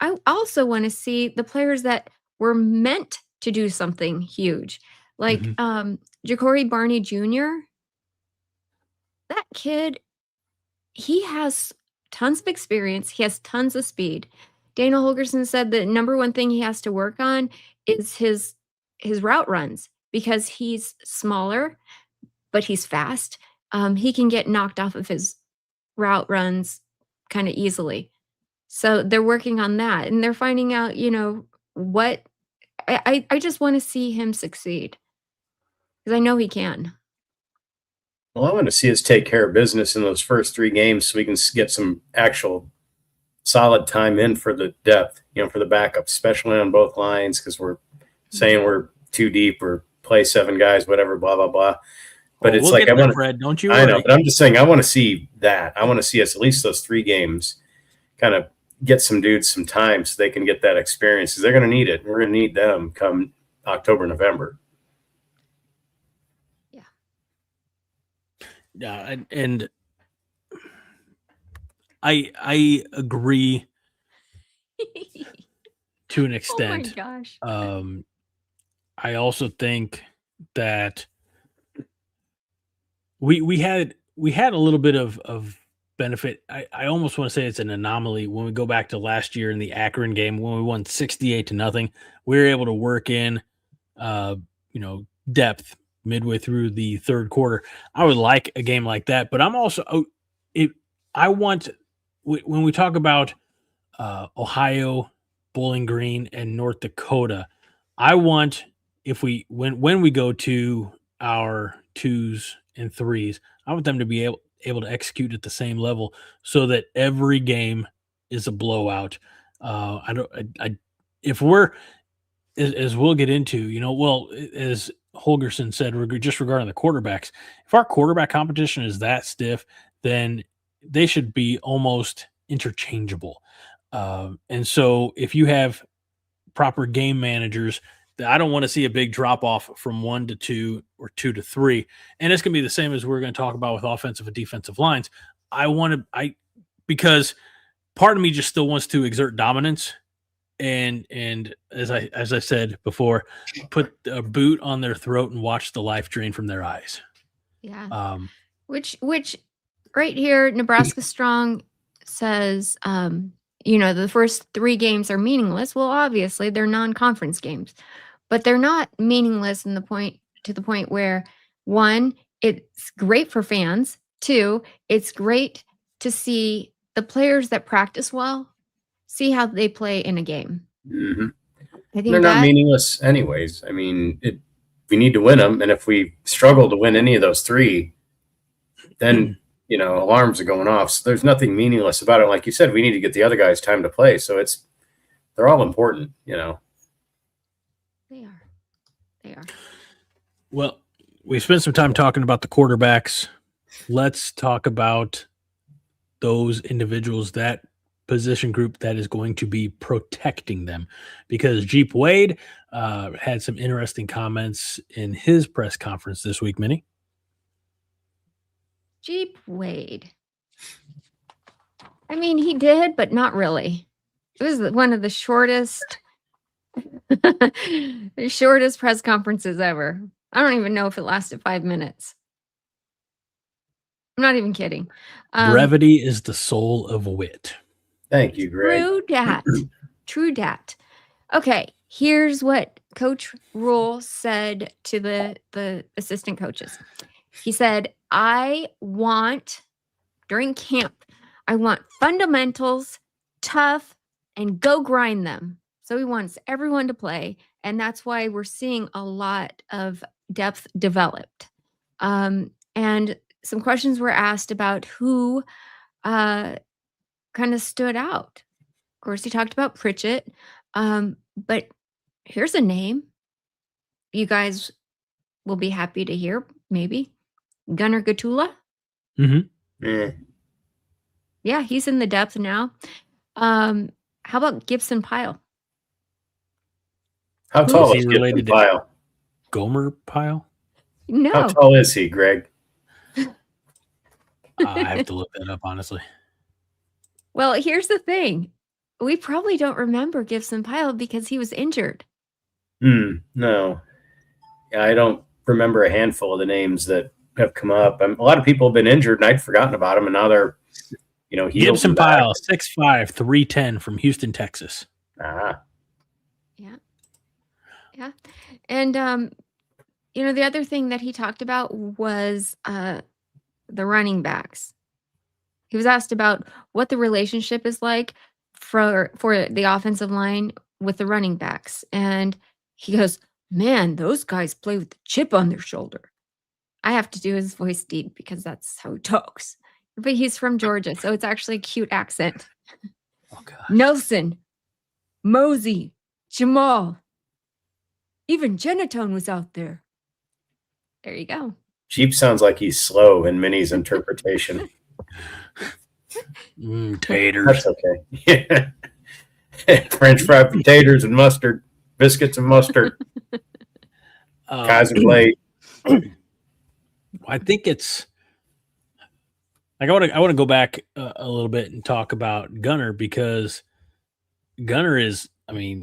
I also want to see the players that were meant to do something huge. Ja'Cory Barney Jr., that kid, he has tons of experience. He has tons of speed. Dana Holgerson said the number one thing he has to work on is his route runs because he's smaller, but he's fast. He can get knocked off of his route runs kind of easily. So they're working on that, and they're finding out, what I just want to see him succeed because I know he can. Well, I want to see us take care of business in those first 3 games so we can get some actual solid time in for the depth, for the backup, especially on both lines, because we're saying we're too deep or play 7 guys, whatever, blah, blah, blah. But it's we'll like, get there, Fred, don't you worry. I know, but I'm just saying, I want to see that. I want to see us at least those 3 games kind of get some dudes some time so they can get that experience, because they're going to need it. We're going to need them come October, November. Yeah, and I agree to an extent. Oh my gosh. I also think that we had a little bit of benefit. I almost want to say it's an anomaly when we go back to last year in the Akron game when we won 68-0. We were able to work in depth midway through the third quarter. I would like a game like that, but I'm also I want, when we talk about Ohio, Bowling Green, and North Dakota, I want, when we go to our 2s and 3s, I want them to be able to execute at the same level so that every game is a blowout. If we're, as we'll get into, as Holgerson said, just regarding the quarterbacks, if our quarterback competition is that stiff, then they should be almost interchangeable. And so if you have proper game managers, I don't want to see a big drop off from 1 to 2 or 2 to 3. And it's going to be the same as we're going to talk about with offensive and defensive lines. Because part of me just still wants to exert dominance. And as I said before, put a boot on their throat and watch the life drain from their eyes. Yeah. Which right here, Nebraska Strong says, the first 3 games are meaningless. Well, obviously they're non-conference games, but they're not meaningless to the point where, 1, it's great for fans. 2, it's great to see the players that practice well, see how they play in a game. Mm-hmm. I think they're not meaningless anyways. I mean, we need to win them. And if we struggle to win any of those 3, then, alarms are going off. So there's nothing meaningless about it. Like you said, we need to get the other guys time to play. So they're all important, They are. Well, we spent some time talking about the quarterbacks. Let's talk about those individuals, that position group that is going to be protecting them, because Jeep Wade had some interesting comments in his press conference this week. Minnie? Jeep Wade. I mean, he did, but not really. It was one of the shortest press conferences ever. I don't even know if it lasted 5 minutes. I'm not even kidding. Brevity is the soul of wit. Thank you, Greg. True dat. Okay, here's what Coach Rule said to the assistant coaches. He said, during camp, I want fundamentals, tough, and go grind them. So he wants everyone to play, and that's why we're seeing a lot of depth developed. And some questions were asked about who kind of stood out. Of course, he talked about Pritchett, but here's a name you guys will be happy to hear, maybe. Gunnar Gatula. Mm-hmm. Yeah, he's in the depth now. How about Gibson Pyle? How tall is he related to Pyle? Gomer Pyle? No. How tall is he, Greg? I have to look that up, honestly. Well, here's the thing. We probably don't remember Gibson Pyle because he was injured. No. I don't remember a handful of the names that have come up. A lot of people have been injured, and I'd forgotten about them, and now they're heels Gibson and back. Pyle, 6'5", 310 from Houston, Texas. Ah, Yeah. And the other thing that he talked about was the running backs. He was asked about what the relationship is like for the offensive line with the running backs, and he goes, "Man, those guys play with a chip on their shoulder." I have to do his voice deep because that's how he talks. But he's from Georgia, so it's actually a cute accent. Oh gosh. Nelson, Mosey, Jamal, even Genatone was out there. There you go. Jeep sounds like he's slow in Minnie's interpretation. Taters. That's okay. French fried potatoes and mustard, biscuits and mustard. Kaiser blade. I think it's like I want to go back a little bit and talk about Gunner, because Gunner is,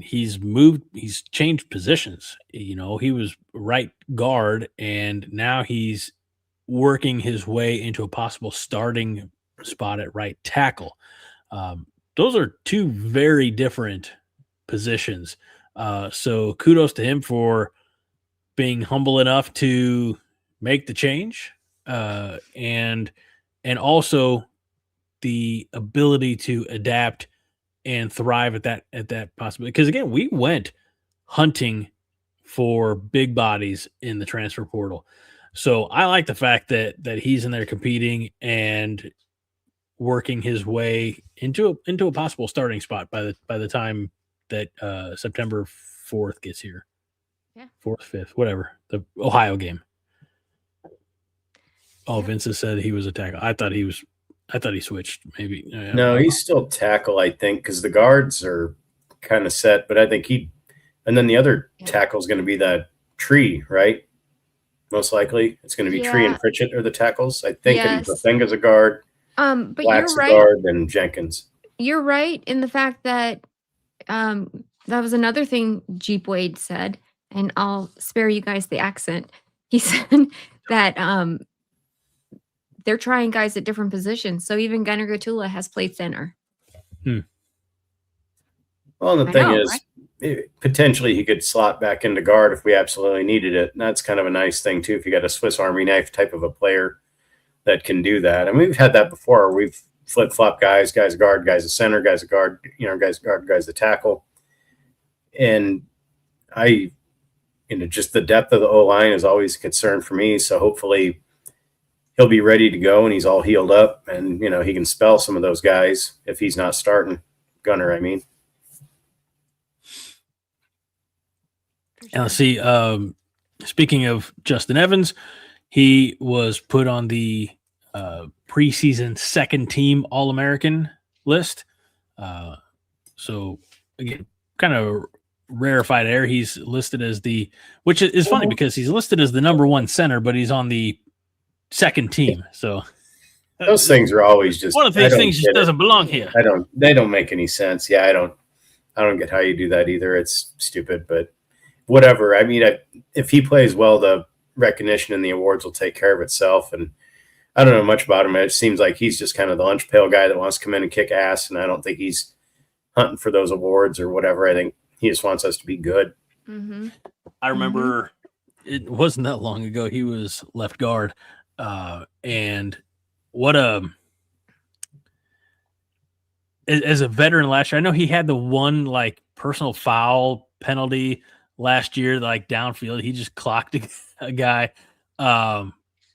he's changed positions. He was right guard, and now he's working his way into a possible starting spot at right tackle. Those are two very different positions. So kudos to him for being humble enough to make the change, and also the ability to adapt and thrive at that possibility. Because again, we went hunting for big bodies in the transfer portal. So I like the fact that he's in there competing and working his way into a possible starting spot by the time that September 4th gets here. Yeah. 4th, 5th, whatever, the Ohio game. Oh, Vince has said he was a tackle. I thought he switched. Maybe. No, he's still tackle, I think, because the guards are kind of set. But I think and then the other tackle is going to be that Tree, right? Most likely, it's going to be Tree and Pritchett are the tackles, I think. Yes. And Bafenga's a guard. But Black's you're right. a guard, and Jenkins. You're right in the fact that that was another thing Jeep Wade said, and I'll spare you guys the accent. He said that they're trying guys at different positions. So even Gunnar Gatula has played center. Well, the thing is, potentially he could slot back into guard if we absolutely needed it. And that's kind of a nice thing, too, if you got a Swiss Army knife type of a player that can do that. And we've had that before. We've flip-flop guys a guard, guys a center, guys a guard, guys guard, guys a tackle. And just the depth of the O-line is always a concern for me. So hopefully he'll be ready to go and he's all healed up and, he can spell some of those guys if he's not starting. Gunner, I mean. And let's see, speaking of Justin Evans, he was put on the preseason second team All-American list. So again, kind of rarefied air. He's listed as which is funny because he's listed as the number one center, but he's on the second team. So those things are always just one of these things just doesn't belong here. They don't make any sense. Yeah, I don't get how you do that either. It's stupid, but whatever. I mean, if he plays well, the recognition and the awards will take care of itself. And I don't know much about him. It seems like he's just kind of the lunch pail guy that wants to come in and kick ass. And I don't think he's hunting for those awards or whatever. I think he just wants us to be good. Mm-hmm. I remember it wasn't that long ago. He was left guard. And what as a veteran last year, I know he had the one personal foul penalty last year, downfield. He just clocked a guy.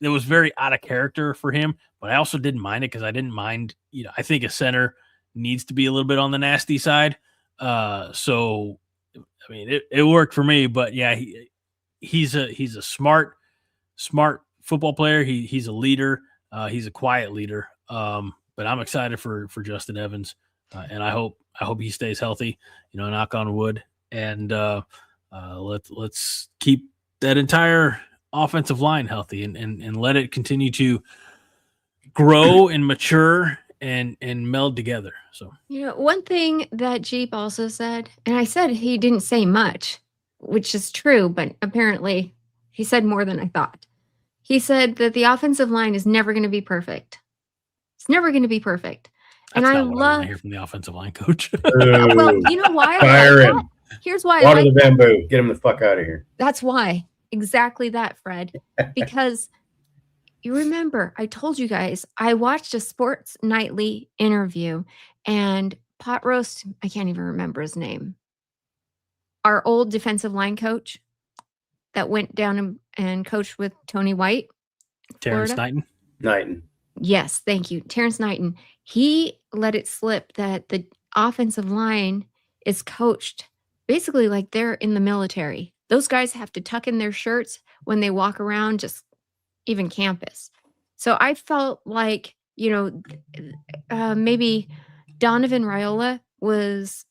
It was very out of character for him, but I also didn't mind it because I didn't mind, I think a center needs to be a little bit on the nasty side. So, I mean, it worked for me, but yeah, he's a smart football player. He's a leader. He's a quiet leader. But I'm excited for Justin Evans. And I hope he stays healthy, knock on wood. And let's keep that entire offensive line healthy and let it continue to grow and mature and meld together. So, one thing that Jeep also said, and I said he didn't say much, which is true, but apparently he said more than I thought. He said that the offensive line is never going to be perfect. It's never going to be perfect. And That's I not what I want love to hear from the offensive line coach. well, Ooh, you know why I fire like him. that? Here's why I Water like the that. bamboo. Get him the fuck out of here. That's why. Exactly that, Fred. Because you remember, I told you guys, I watched a Sports Nightly interview and Pot Roast, I can't even remember his name. Our old defensive line coach that went down and coached with Tony White, Terrence Florida. Knighton. Knighton. Yes, thank you. Terrence Knighton. He let it slip that the offensive line is coached basically like they're in the military. Those guys have to tuck in their shirts when they walk around, just even campus. So I felt like, maybe Donovan Raiola was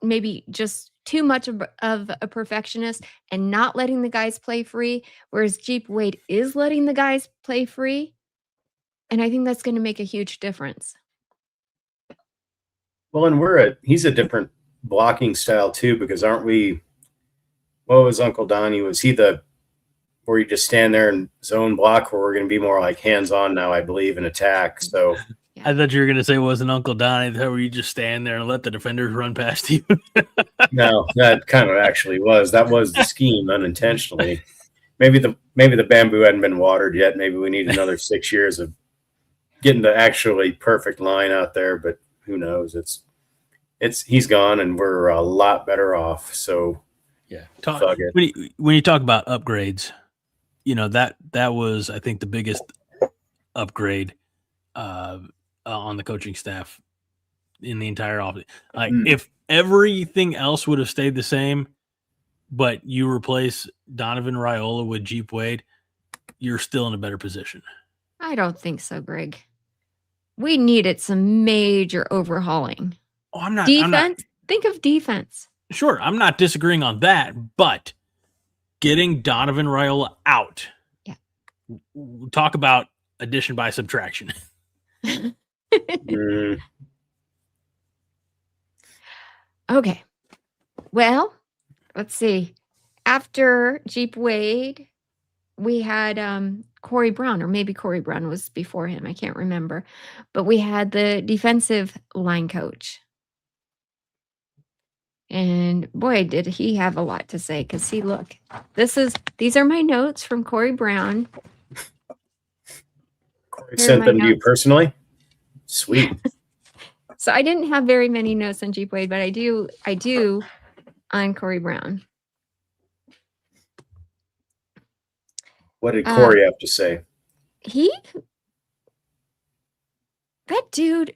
maybe just too much of a perfectionist and not letting the guys play free, whereas Jeep Wade is letting the guys play free. And I think that's going to make a huge difference. Well, and he's a different blocking style too, because aren't we? What was Uncle Donnie? Was he where you just stand there and zone block, where we're going to be more like hands on now, I believe, and attack. So I thought you were going to say it wasn't Uncle Donnie, where you just stand there and let the defenders run past you. no, that kind of actually was. That was the scheme unintentionally. Maybe the bamboo hadn't been watered yet. Maybe we need another 6 years of getting the actually perfect line out there, but who knows? He's gone and we're a lot better off. So yeah. Fuck it. When you talk about upgrades, that was, I think, the biggest upgrade on the coaching staff in the entire office. Like if everything else would have stayed the same, but you replace Donovan Raiola with Jeep Wade, you're still in a better position. I don't think so, Greg. We needed some major overhauling. Oh, I'm not. Defense? Think of defense. Sure, I'm not disagreeing on that, but getting Donovan Raiola out. Yeah. Talk about addition by subtraction. Okay. Well, let's see. After Jeep Wade, we had Corey Brown, or maybe Corey Brown was before him. I can't remember. But we had the defensive line coach. And boy, did he have a lot to say, because these are my notes from Corey Brown. Corey sent them to you personally? Sweet. So I didn't have very many notes on Jeep Wade, but I do on Corey Brown. What did Corey have to say? That dude,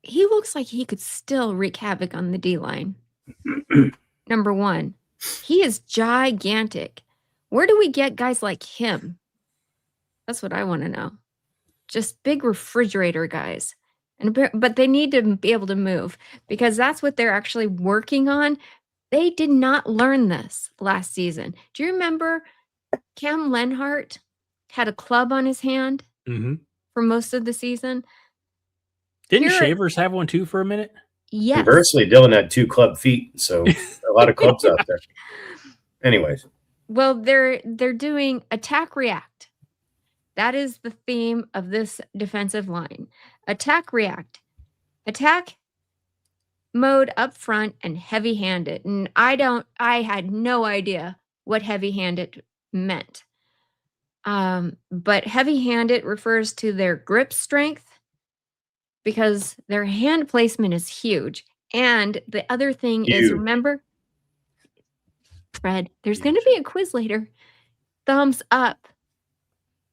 he looks like he could still wreak havoc on the D line. Number one, he is gigantic. Where do we get guys like him? That's what I want to know. Just big refrigerator guys. But they need to be able to move, because that's what they're actually working on. They did not learn this last season. Do you remember Cam Lenhart had a club on his hand for most of the season? Didn't Shavers have one too for a minute? Yes. Conversely, Dylan had 2 club feet, so a lot of clubs out there. Anyways. Well, they're doing attack react. That is the theme of this defensive line. Attack react. Attack mode up front and heavy-handed. And I had no idea what heavy-handed meant. But heavy-handed refers to their grip strength, because their hand placement is huge. And the other thing is, remember, Fred, there's going to be a quiz later. Thumbs up.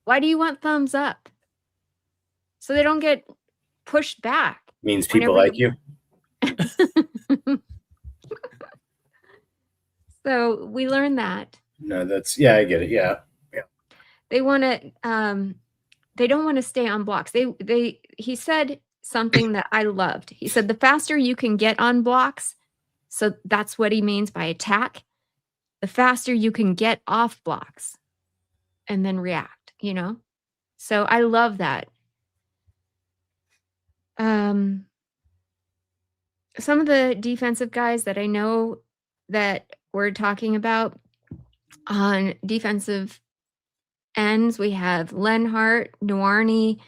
Why do you want thumbs up? So they don't get pushed back. Means people like you. So we learned that. No, I get it. Yeah. They want to, they don't want to stay on blocks. He said something that I loved. He said, the faster you can get on blocks, so that's what he means by attack, the faster you can get off blocks and then react, So I love that. Some of the defensive guys that I know that we're talking about on defensive ends, we have Lenhart, Nuarney,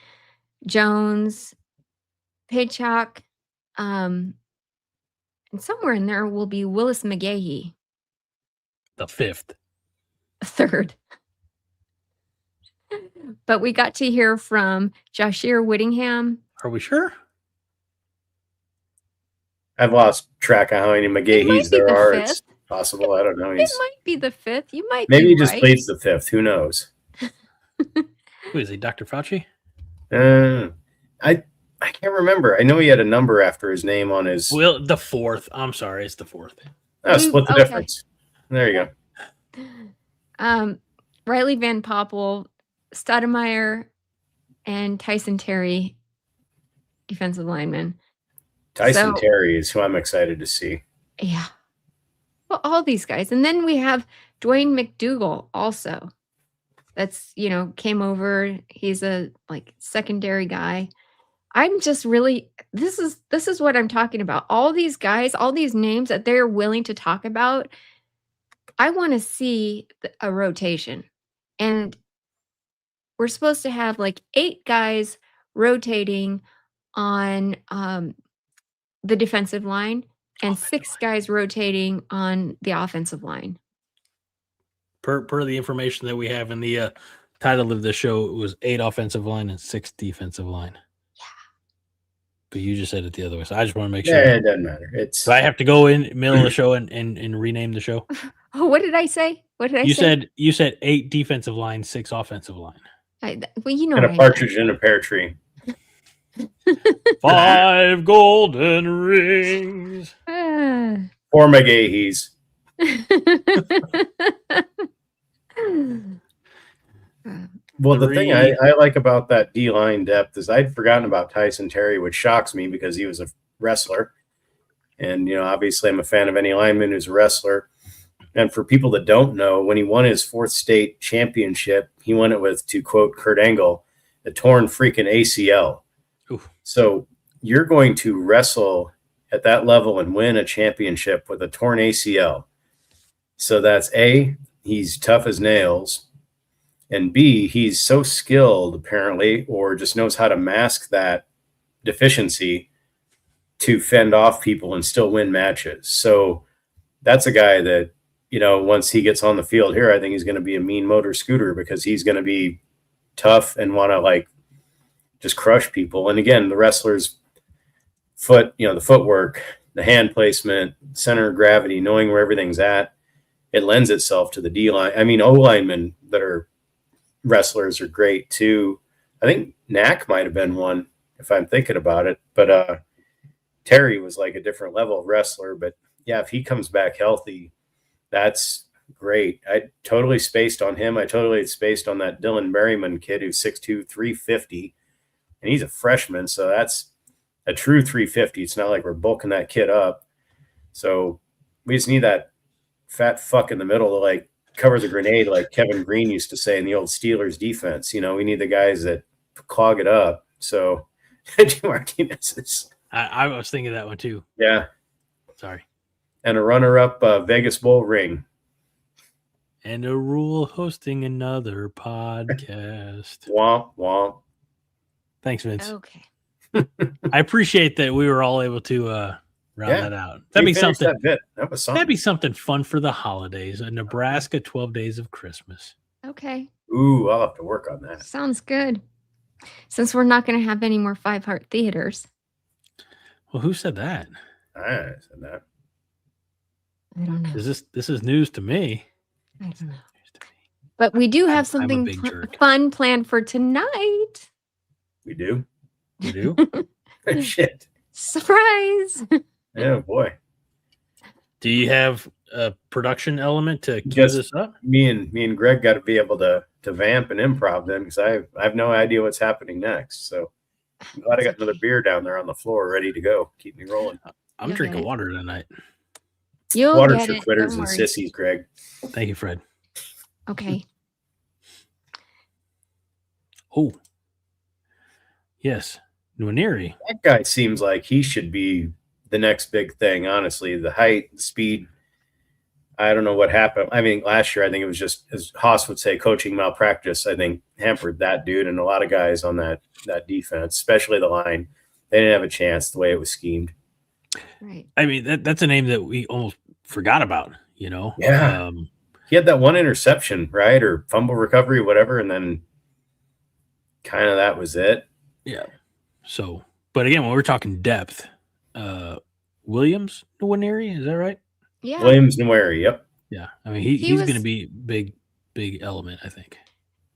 Jones, Paychak, and somewhere in there will be Willis McGahee, The fifth. third. But we got to hear from Jashir Whittingham. Are we sure? I've lost track of how many McGahees be there the are. fifth. It's possible. I don't know. It might be the fifth. You might Maybe be he just right. plays the fifth. Who knows? Who is he, Dr. Fauci? I can't remember. I know he had a number after his name on his. Well, the fourth. I'm sorry, it's the fourth. Split the difference. There you go. Riley Van Poppel, Stoudemire, and Tyson Terry, defensive lineman. Tyson Terry is who I'm excited to see. Yeah. Well, all these guys. And then we have Dwayne McDougal also. That's, came over. He's a secondary guy. I'm just really, this is what I'm talking about. All these guys, all these names that they're willing to talk about. I want to see a rotation. And we're supposed to have 8 guys rotating on the defensive line and 6 guys rotating on the offensive line. Per the information that we have in the title of the show, it was 8 offensive line and 6 defensive line. Yeah. But you just said it the other way. So I just want to make sure. Yeah, it doesn't matter. So I have to go in middle of the show and rename the show. Oh, what did I say? What did I say? You said 8 defensive line, 6 offensive line. And a partridge in a pear tree. 5 golden rings. 4 McGahees. Well, the thing I like about that D-line depth is I'd forgotten about Tyson Terry, which shocks me because he was a wrestler. And, obviously I'm a fan of any lineman who's a wrestler. And for people that don't know, when he won his 4th state championship, he won it with, to quote Kurt Angle, a torn freaking ACL. Oof. So you're going to wrestle at that level and win a championship with a torn ACL. So that's A, he's tough as nails. And B, he's so skilled, apparently, or just knows how to mask that deficiency to fend off people and still win matches. So that's a guy that, once he gets on the field here, I think he's going to be a mean motor scooter because he's going to be tough and want to just crush people. And again, the wrestler's the footwork, the hand placement, center of gravity, knowing where everything's at, it lends itself to the D-line. I mean, O-linemen that are wrestlers are great too. I think Knack might have been one if I'm thinking about it, but Terry was a different level of wrestler. But yeah, if he comes back healthy, that's great. I totally spaced on him. I totally spaced on that Dylan Berryman kid who's 6'2", 350, and he's a freshman. So that's a true 350. It's not like we're bulking that kid up. So we just need that fat fuck in the middle to cover the grenade, like Kevin Green used to say in the old Steelers defense. We need the guys that clog it up. So Martinez is. I was thinking that one too. Yeah. Sorry. And a runner-up Vegas Bowl ring. And a rule hosting another podcast. Womp, womp. Thanks, Vince. Okay. I appreciate that we were all able to round that out. That'd be something. That was something. That'd be something fun for the holidays. A Nebraska 12 Days of Christmas. Okay. Ooh, I'll have to work on that. Sounds good. Since we're not going to have any more 5 Heart Theaters. Well, who said that? I said that. I don't know. This is news to me. I don't know. But we do have something fun planned for tonight. We do? We do? Shit. Surprise. Oh, boy. Do you have a production element to cue this up? Me and Greg got to be able to vamp and improv then because I have no idea what's happening next. So I'm glad I got another beer down there on the floor ready to go. Keep me rolling. I'm drinking water tonight. Water's for quitters and sissies, Greg. Thank you, Fred. Okay. Oh. Yes. Nwaneri. That guy seems like he should be the next big thing, honestly. The height, the speed. I don't know what happened. I mean, last year, I think it was just, as Haas would say, coaching malpractice, I think, hampered that dude and a lot of guys on that defense, especially the line. they didn't have a chance the way it was schemed. Right. I mean, that's a name that we almost forgot about, you know? Yeah. He had that one interception, right? Or fumble recovery, whatever. And then kind of that was it. Yeah. So, but again, when we're talking depth, Williams Nwaneri, is that right? Yeah. Williams Nwaneri, yep. Yeah. I mean, he's going to be big element, I think.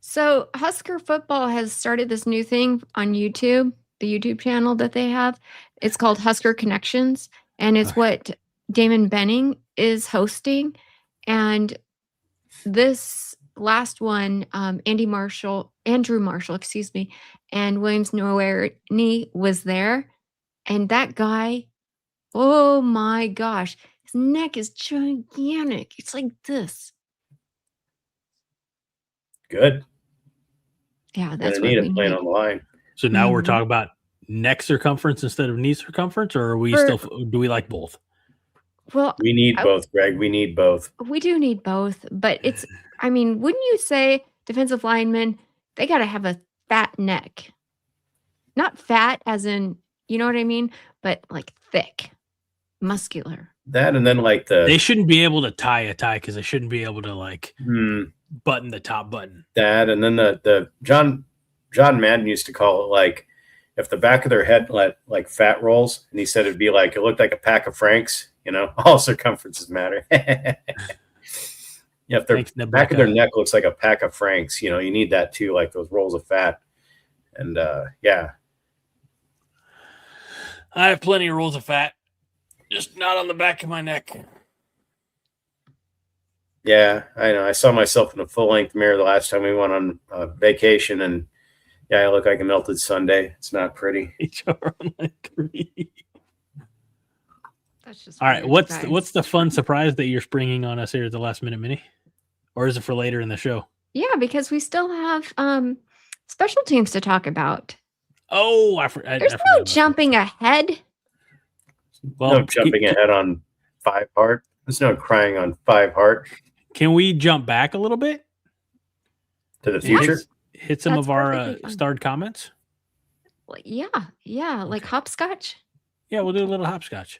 So Husker football has started this new thing on YouTube, the YouTube channel that they have. It's called Husker Connections, and it's what Damon Benning is hosting. And this last one, Andrew Marshall, excuse me, and Williams Nwaneri was there. And that guy, oh my gosh, his neck is gigantic. It's like this. Good. Yeah, that's what we need playing on the line. So now we're talking about neck circumference instead of knee circumference, or are we do we like both? Well, we need both, Greg. We need both. We do need both, but it's, I mean, wouldn't you say defensive linemen, they got to have a fat neck? Not fat as in, you know what I mean? But like thick, muscular. That, and then like they shouldn't be able to tie a tie because they shouldn't be able to like button the top button. That, and then the John Madden used to call it like if the back of their head let like fat rolls, and he said it'd be like it looked like a pack of Franks. You know, all circumferences matter. Yeah, if the back of their neck looks like a pack of Franks, you know, you need that too, like those rolls of fat. And yeah, I have plenty of rolls of fat, just not on the back of my neck. Yeah, I know. I saw myself in a full-length mirror the last time we went on vacation, and yeah, I look like a melted sundae. It's not pretty. That's just all right. What's the fun surprise that you're springing on us here at the last minute, Minnie? Or is it for later in the show? Yeah, because we still have special teams to talk about. Oh, there's no jumping ahead. Well, no jumping ahead on 5 heart. There's no crying on 5 heart. Can we jump back a little bit to the future? Hit some of our starred comments. Well, yeah, like hopscotch. Yeah, we'll do a little hopscotch.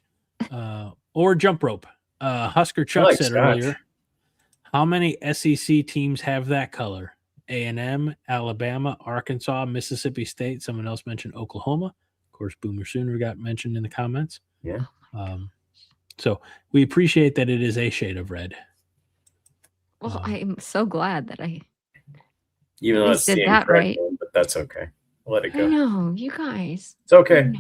Or jump rope. Husker Chuck said earlier, how many SEC teams have that color? A&M, Alabama, Arkansas, Mississippi State. Someone else mentioned Oklahoma. Of course, Boomer Sooner got mentioned in the comments. Yeah. So we appreciate that it is a shade of red. Well, I'm so glad that I even though it's did that right. One, but that's okay. We'll let it go. I know, you guys. It's okay.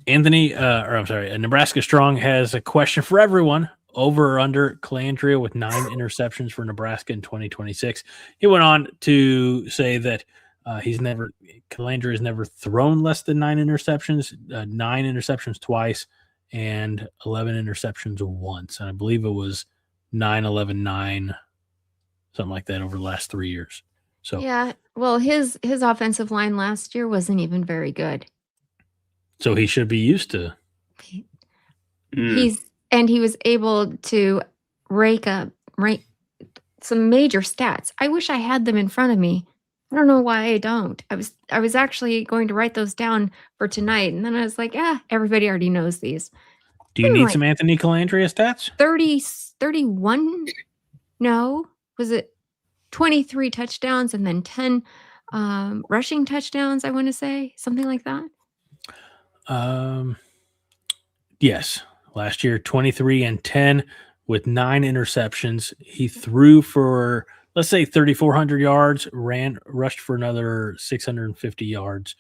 Anthony, Nebraska Strong has a question for everyone. Over or under Calandria with 9 interceptions for Nebraska in 2026. He went on to say that Calandria has never thrown less than 9 interceptions, 9 interceptions twice, and 11 interceptions once. And I believe it was 9-11-9, something like that over the last 3 years. So yeah, well, his offensive line last year wasn't even very good. So he should be used to. He was able to rake some major stats. I wish I had them in front of me. I don't know why I don't. I was actually going to write those down for tonight, and then I was like, everybody already knows these. Do you need some Anthony Calandria stats? 31? No. Was it 23 touchdowns and then 10 rushing touchdowns, I want to say? Something like that? Yes. Last year, 23 and 10 with 9 interceptions. He threw for, let's say, 3,400 yards, rushed for another 650 yards.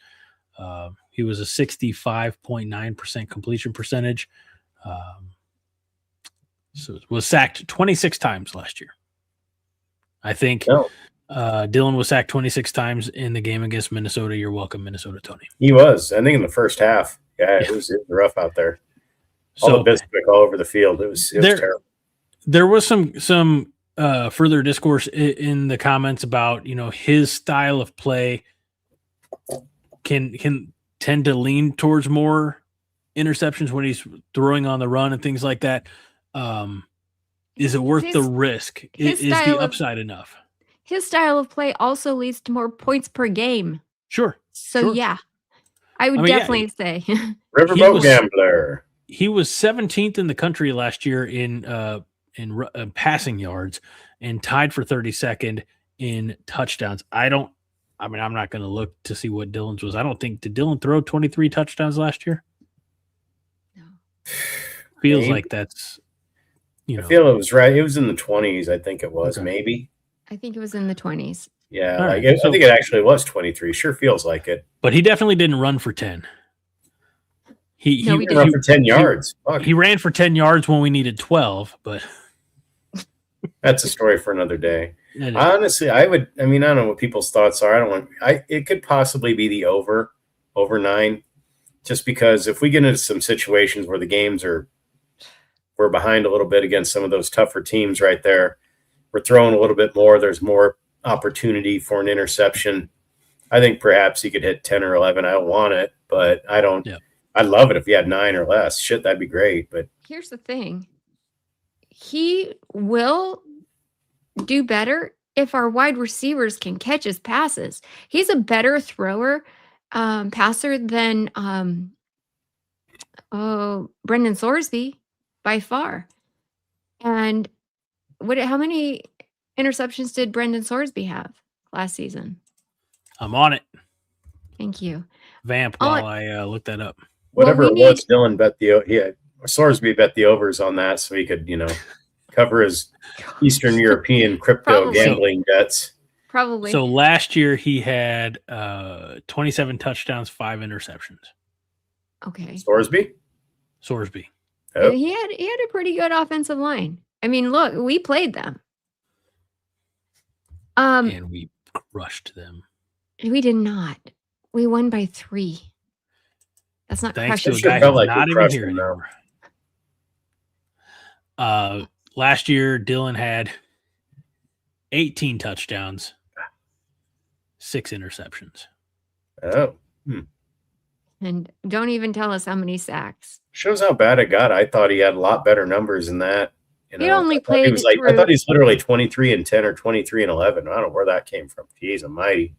He was a 65.9% completion percentage. So was sacked 26 times last year. I think Dylan was sacked 26 times in the game against Minnesota. You're welcome, Minnesota Tony. He was. I think in the first half. Yeah, it was rough out there. All the Bisquick all over the field. It was terrible. There was some further discourse in the comments about, his style of play can tend to lean towards more interceptions when he's throwing on the run and things like that. Is it worth the risk? Is the upside enough? His style of play also leads to more points per game. Sure. So, yeah. I would yeah, definitely say. Riverboat Gambler. He was 17th in the country last year in passing yards and tied for 32nd in touchdowns. I'm not going to look to see what Dylan's was. I don't think, did Dylan throw 23 touchdowns last year? No. Feels like that's, I feel it was right. It was in the 20s, I think it was, Okay. maybe. I think it was in the 20s. Yeah, I think it actually was 23. Sure feels like it. But he definitely didn't run for 10. He didn't run for 10 yards. He ran for 10 yards when we needed 12, but that's a story for another day. Honestly, I don't know what people's thoughts are. It could possibly be the over 9, just because if we get into some situations where the games we're behind a little bit against some of those tougher teams right there, we're throwing a little bit more. There's more opportunity for an interception. I think perhaps he could hit 10 or 11. I don't want it, but I don't. Yeah. I'd love it if he had 9 or less. Shit, that'd be great. But here's the thing. He will do better if our wide receivers can catch his passes. He's a better thrower, passer than Brendan Sorsby by far. And how many interceptions did Brendan Sorsby have last season? I'm on it. Thank you. Vamp while I look that up. Whatever it was, Dylan bet Sorsby bet the overs on that so he could, cover his Eastern European crypto gambling bets. Probably. So last year he had 27 touchdowns, 5 interceptions. Okay. Sorsby. Oh. He had a pretty good offensive line. I mean, look, we played them. And we crushed them. We did not. We won by 3. That's not Thanks to crushing. a guy who's not even here anymore. Last year, Dylan had 18 touchdowns, 6 interceptions. Oh. And don't even tell us how many sacks. Shows how bad it got. I thought he had a lot better numbers than that. He only played. I thought he's literally 23-10 or 23-11. I don't know where that came from. Jeez almighty.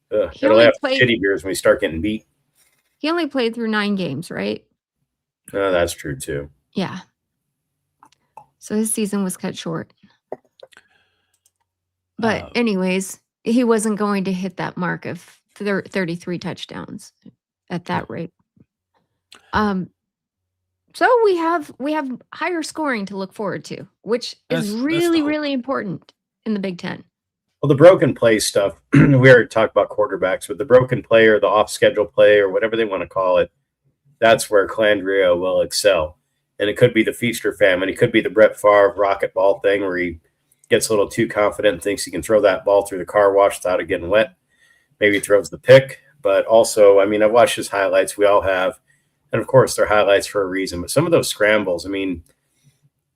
It'll have shitty beers when we start getting beat. He only played through 9 games, right? Oh, that's true too. Yeah. So his season was cut short. But anyways, he wasn't going to hit that mark of 33 touchdowns at that rate. So we have higher scoring to look forward to, which is really, really important in the Big Ten. Well, the broken play stuff, we already talked about quarterbacks, but the broken play or the off-schedule play or whatever they want to call it, that's where Calandria will excel. And it could be the feast or famine. It could be the Brett Favre rocket ball thing where he gets a little too confident and thinks he can throw that ball through the car wash without it getting wet. Maybe he throws the pick. But also, I've watched his highlights. We all have. And, of course, they're highlights for a reason. But some of those scrambles,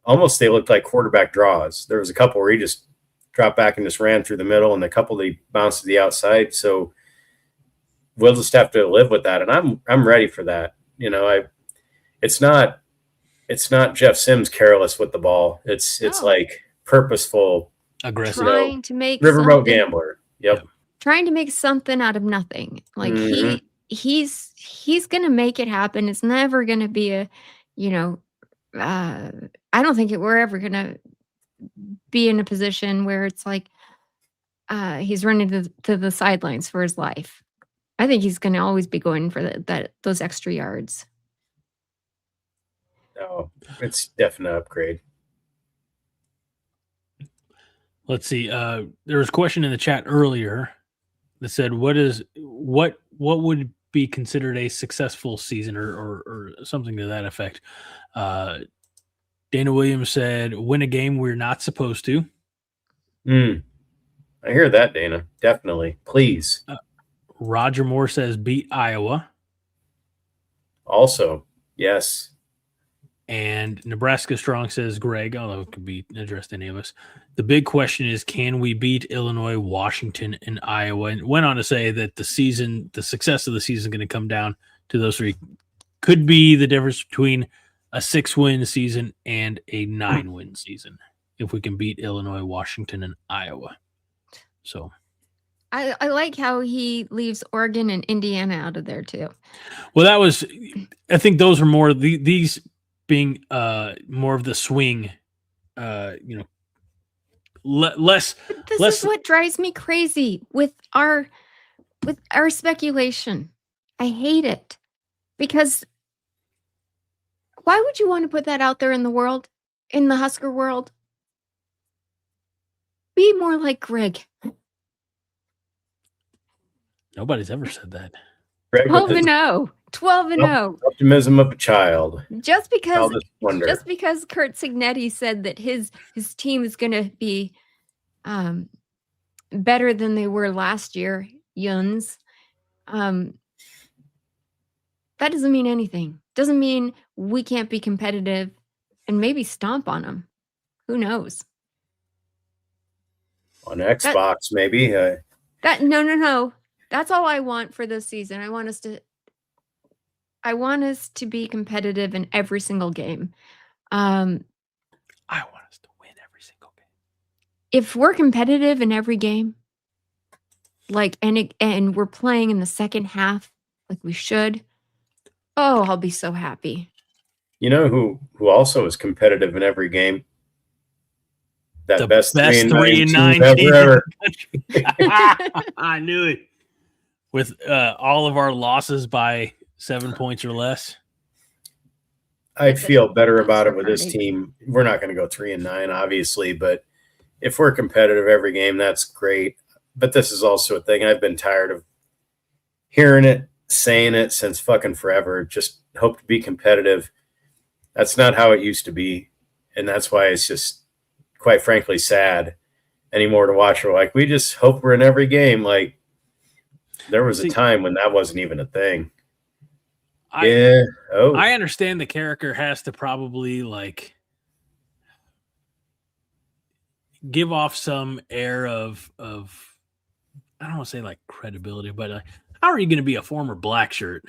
almost they looked like quarterback draws. There was a couple where he just dropped back and just ran through the middle, and a couple they bounced to the outside. So we'll just have to live with that. And I'm ready for that. It's not Jeff Sims careless with the ball. It's like purposeful, aggressive, trying to make riverboat gambler. Yep. Trying to make something out of nothing. Like he's gonna make it happen. It's never gonna be I don't think we're ever gonna be in a position where it's like he's running to the sidelines for his life. I think he's gonna always be going for those extra yards. No, it's definitely an upgrade. Let's see. There was a question in the chat earlier that said, what would be considered a successful season or something to that effect? Dana Williams said, win a game we're not supposed to. I hear that, Dana. Definitely. Please. Roger Moore says, beat Iowa. Also, yes. And Nebraska Strong says, Greg, although it could be addressed to any of us. The big question is, can we beat Illinois, Washington, and Iowa? And went on to say that the success of the season is going to come down to those 3. Could be the difference between a 6-win season and a 9-win season if we can beat Illinois, Washington, and Iowa. So I like how he leaves Oregon and Indiana out of there too. Well, I think those are more these being more of the swing, less. But this Less- is what drives me crazy with our speculation. I hate it because why would you want to put that out there in the world, in the Husker world? Be more like Greg. Nobody's ever said that. 12-0. 12-0. Optimism of a child. Just because Childish wonder. Kurt Signetti said that his team is going to be better than they were last year, Yuns. That doesn't mean anything. Doesn't mean we can't be competitive and maybe stomp on them. Who knows? On Xbox, maybe. No. That's all I want for this season. I want us to be competitive in every single game. I want us to win every single game. If we're competitive in every game, and we're playing in the second half like we should, I'll be so happy. You know who also is competitive in every game? The best 3 and 9 ever. I knew it. With all of our losses by 7 points or less. I feel better about it with this team. We're not going to go 3 and 9, obviously, but if we're competitive every game, that's great. But this is also a thing. I've been tired of hearing it, saying it since fucking forever. Just hope to be competitive. That's not how it used to be. And that's why it's just, quite frankly, sad anymore to watch. We're like, we just hope we're in every game. Like, there was a time when that wasn't even a thing. I understand the character has to probably give off some air of I don't want to say credibility, but how are you going to be a former black shirt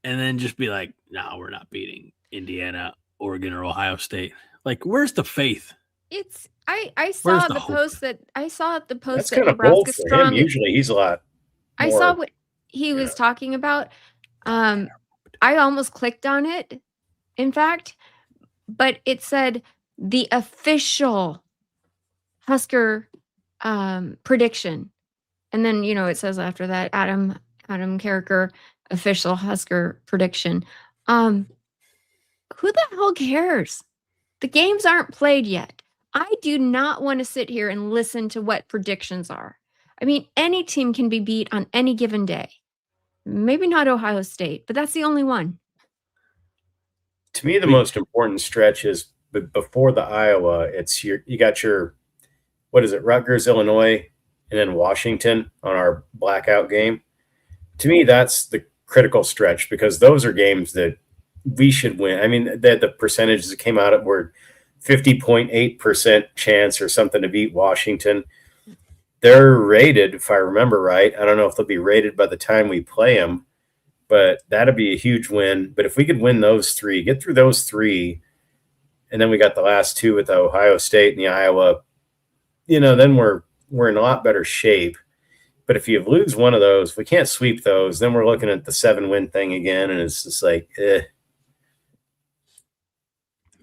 and then just be like, no, we're not beating Indiana, Oregon, or Ohio State? Where's the faith? I saw the post that That's kind of bold for him. Usually he's a lot. I saw what he was talking about. I almost clicked on it, in fact, but it said the official Husker prediction. And then, it says after that, Adam Carricker, official Husker prediction. Who the hell cares? The games aren't played yet. I do not want to sit here and listen to what predictions are. I mean, any team can be beat on any given day. Maybe not Ohio State, but that's the only one. To me, the most important stretch is before the Iowa. You got your, Rutgers, Illinois, and then Washington on our blackout game. To me, that's the critical stretch because those are games that we should win. I mean, the percentages that came out at were 50.8% chance or something to beat Washington. They're rated, if I remember right. I don't know if they'll be rated by the time we play them, but that'd be a huge win. But if we could win those 3, get through those 3, and then we got the last 2 with the Ohio State and the Iowa, then we're in a lot better shape. But if you lose one of those, if we can't sweep those, then we're looking at the 7-win thing again, and it's just like, eh.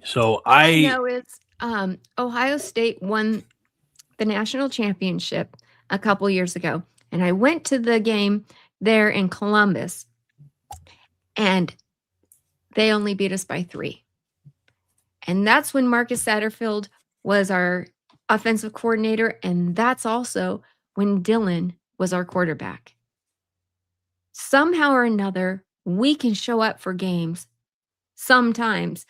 So All I know is Ohio State won the national championship a couple years ago, and I went to the game there in Columbus, and they only beat us by 3. And that's when Marcus Satterfield was our offensive coordinator, and that's also when Dylan was our quarterback. Somehow or another, we can show up for games. Sometimes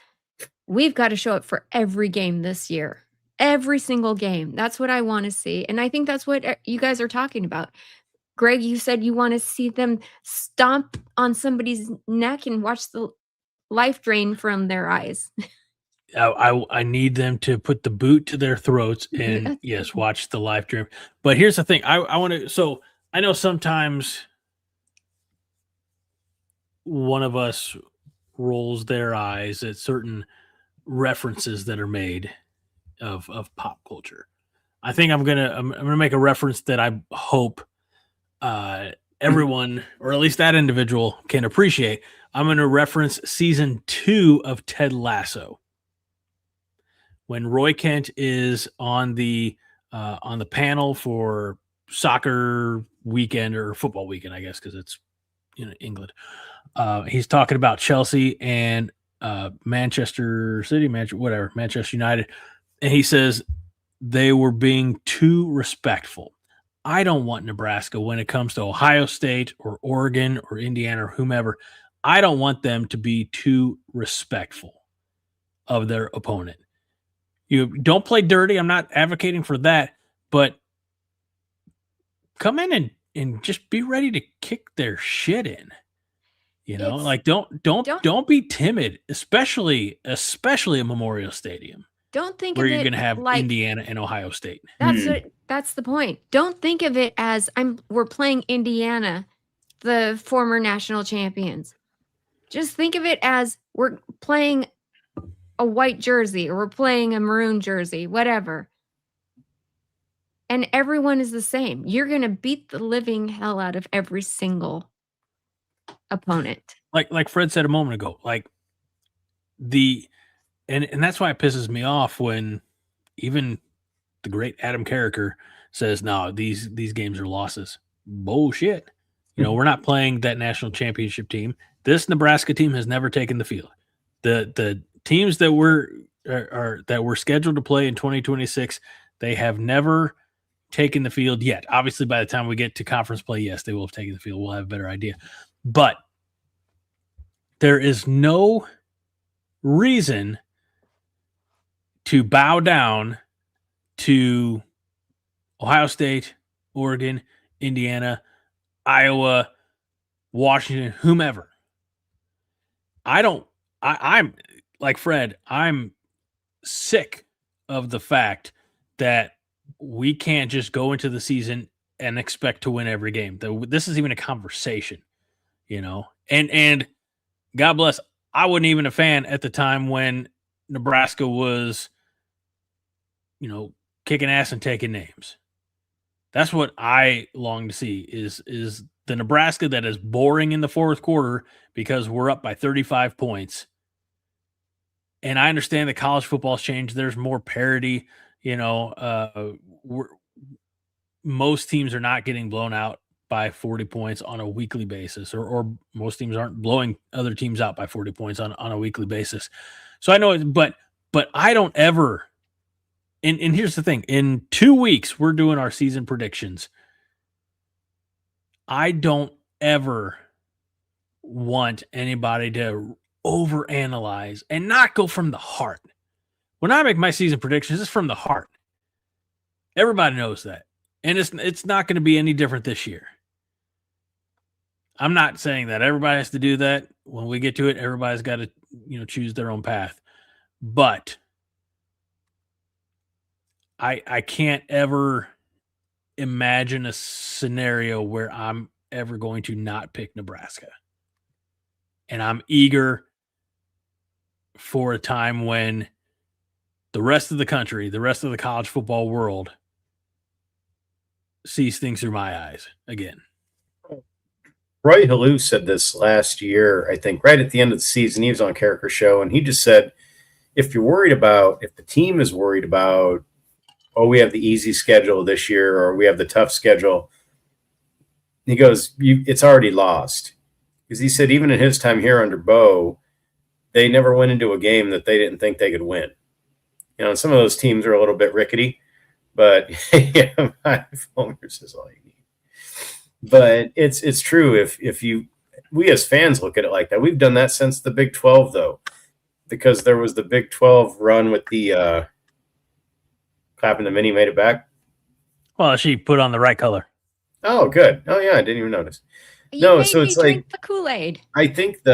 we've got to show up for every game this year. Every single game. That's what I want to see. And I think that's what you guys are talking about. Greg, you said you want to see them stomp on somebody's neck and watch the life drain from their eyes. I need them to put the boot to their throats and yes, watch the live stream. But here's the thing. I want to, so I know sometimes one of us rolls their eyes at certain references that are made of pop culture. I think I'm gonna make a reference that I hope everyone, or at least that individual, can appreciate. I'm gonna reference season 2 of Ted Lasso, when Roy Kent is on the panel for soccer weekend or football weekend, I guess, because it's England. He's talking about Chelsea and Manchester City, Manchester United, and he says they were being too respectful. I don't want Nebraska when it comes to Ohio State or Oregon or Indiana or whomever. I don't want them to be too respectful of their opponent. You don't play dirty. I'm not advocating for that, but come in and just be ready to kick their shit in. Like don't be timid, especially at Memorial Stadium. Don't think where of you're it going to have like Indiana and Ohio State. That's the point. Don't think of it as we're playing Indiana, the former national champions. Just think of it as we're playing a white jersey or we're playing a maroon jersey, whatever. And everyone is the same. You're going to beat the living hell out of every single opponent. Like Fred said a moment ago, like and that's why it pisses me off when even the great Adam Carricker says, no, these games are losses. Bullshit. We're not playing that national championship team. This Nebraska team has never taken the field. The teams that were scheduled to play in 2026, they have never taken the field yet. Obviously, by the time we get to conference play, yes, they will have taken the field. We'll have a better idea. But there is no reason to bow down to Ohio State, Oregon, Indiana, Iowa, Washington, whomever. I'm like Fred, I'm sick of the fact that we can't just go into the season and expect to win every game. This is even a conversation, and God bless, I wasn't even a fan at the time when Nebraska was, kicking ass and taking names. That's what I long to see is the Nebraska that is boring in the fourth quarter because we're up by 35 points. And I understand that college football's changed. There's more parity. Most teams are not getting blown out by 40 points on a weekly basis, or most teams aren't blowing other teams out by 40 points on a weekly basis. So I know, but I don't ever. And here's the thing. In 2 weeks, we're doing our season predictions. I don't ever want anybody to overanalyze and not go from the heart. When I make my season predictions, it's from the heart. Everybody knows that. And it's not going to be any different this year. I'm not saying that everybody has to do that. When we get to it, everybody's got to, choose their own path. But I can't ever imagine a scenario where I'm ever going to not pick Nebraska. And I'm eager for a time when the rest of the country, the rest of the college football world sees things through my eyes again. Roy Halou said this last year, I think, right at the end of the season. He was on Carricker's show, and he just said, if the team is worried about, we have the easy schedule this year or we have the tough schedule, he goes, it's already lost. Because he said even in his time here under Bo, they never went into a game that they didn't think they could win. And some of those teams are a little bit rickety, but 5 homers is all you need. But it's true. If we as fans look at it like that, we've done that since the Big 12, though, because there was the Big 12 run with the clapping the Minnie made it back. Well, she put on the right color. Oh, good. Oh, yeah, I didn't even notice. So it's like the Kool-Aid. I think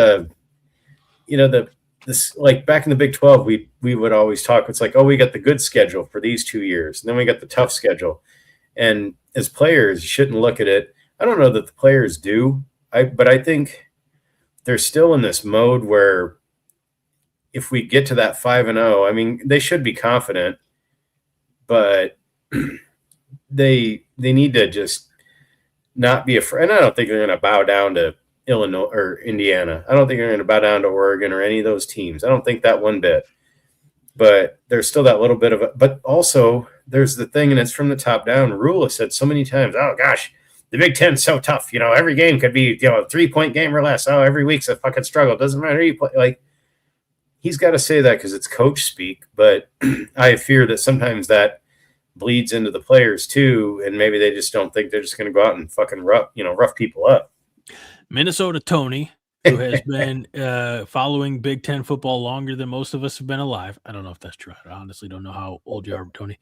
this like back in the Big 12, we would always talk. It's like, we got the good schedule for these 2 years, and then we got the tough schedule. And as players, you shouldn't look at it. I don't know that the players do, but I think they're still in this mode where if we get to that 5-0, I mean, they should be confident, but they need to just not be afraid. And I don't think they're going to bow down to Illinois or Indiana. I don't think they're going to bow down to Oregon or any of those teams. I don't think that one bit. But there's still that little bit of it. But also, there's the thing, and it's from the top down. Rule has said so many times, oh, gosh, the Big Ten's so tough. You know, every game could be, you know, a 3-point game or less. Oh, every week's a fucking struggle. Doesn't matter who you play. Like, he's got to say that because it's coach speak. But I fear that sometimes that bleeds into the players too, and maybe they just don't think they're just going to go out and fucking rough people up. Minnesota Tony, who has been following Big Ten football longer than most of us have been alive. I don't know if that's true. I honestly don't know how old you are, Tony.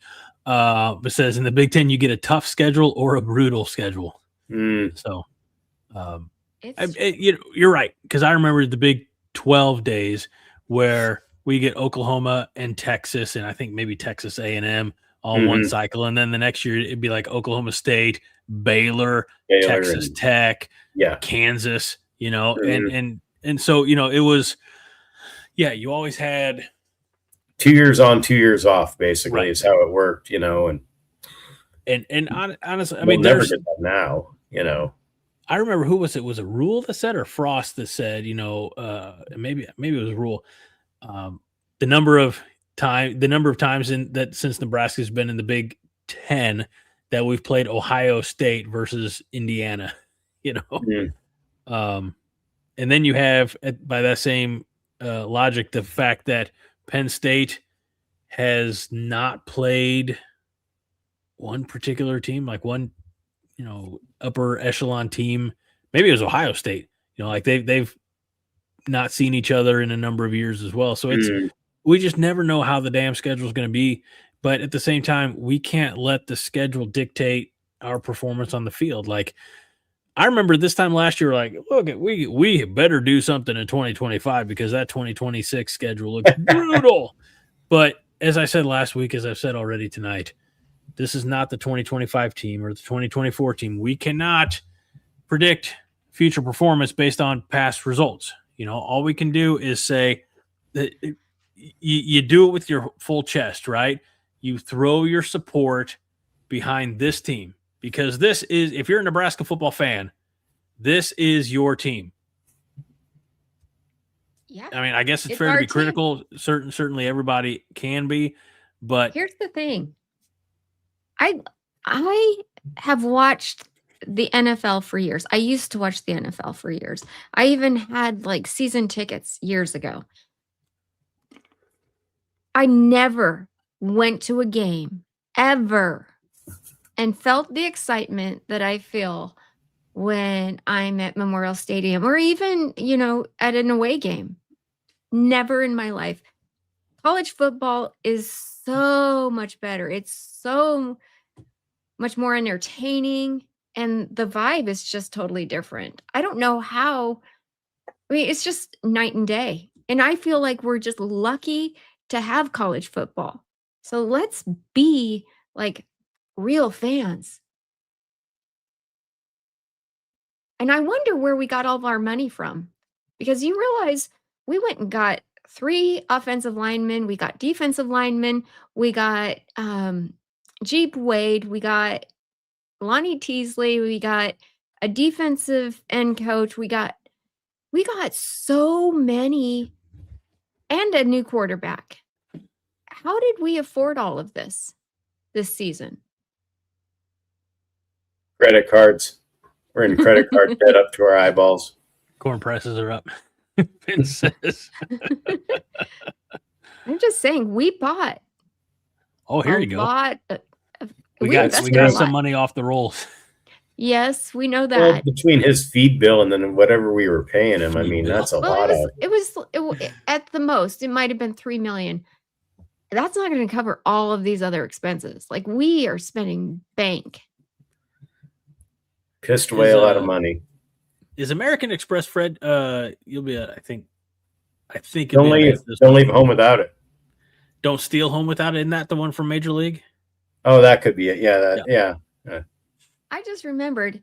But says in the Big Ten, you get a tough schedule or a brutal schedule. So you're right, because I remember the Big 12 days where we get Oklahoma and Texas, and I think maybe Texas A&M all one cycle, and then the next year it'd be like Oklahoma State, Baylor Texas Tech, Kansas, you know, and so, you know, it was, you always had 2 years on, 2 years off, basically, is how it worked, you know, and honestly, I we'll mean, never get that now, you know. I remember who was it? Was it Rule that said, or Frost that said, you know, maybe it was Rule, the number of times since Nebraska's been in the Big Ten that we've played Ohio State versus Indiana, you know. And then you have, by that same logic, the fact that Penn State has not played one particular team, like one, you know, upper echelon team. Maybe it was Ohio State, you know, like they've not seen each other in a number of years as well. So it's, we just never know how the damn schedule is going to be. But at the same time, we can't let the schedule dictate our performance on the field. Like, I remember this time last year, like, look, we better do something in 2025 because that 2026 schedule looks brutal. But as I said last week, as I've said already tonight, this is not the 2025 team or the 2024 team. We cannot predict future performance based on past results. You know, all we can do is say that you do it with your full chest, right? You throw your support behind this team because this is, if you're a Nebraska football fan, this is your team. Yeah. I mean, I guess it's fair to be critical. Certainly everybody can be, but here's the thing. I have watched the NFL for years. I used to watch the NFL for years. I even had like season tickets years ago. I never went to a game ever and felt the excitement that I feel when I'm at Memorial Stadium or even, you know, at an away game. Never in my life. College football is so much better. It's so much more entertaining, and the vibe is just totally different. I don't know how. I mean, it's just night and day. And I feel like we're just lucky to have college football. So let's be like real fans. And I wonder where we got all of our money from, because you realize we went and got 3 offensive linemen. We got defensive linemen. We got Jeep Wade. We got Lonnie Teasley. We got a defensive end coach. We got so many, and a new quarterback. How did we afford all of this season? Credit cards. We're in credit card debt up to our eyeballs. Corn prices are up. Vince says. I'm just saying, we bought. Oh, here you go. We got some money off the rolls. Yes, we know that. Well, between his feed bill and then whatever we were paying him, I mean, that's a lot. It was at the most, it might have been $3 million. That's not going to cover all of these other expenses. Like, we are spending bank. Pissed away a lot of money. Is American Express, Fred? You'll be, I think. Don't leave home without it. Don't steal home without it. Isn't that the one from Major League? Oh, that could be it. Yeah. I just remembered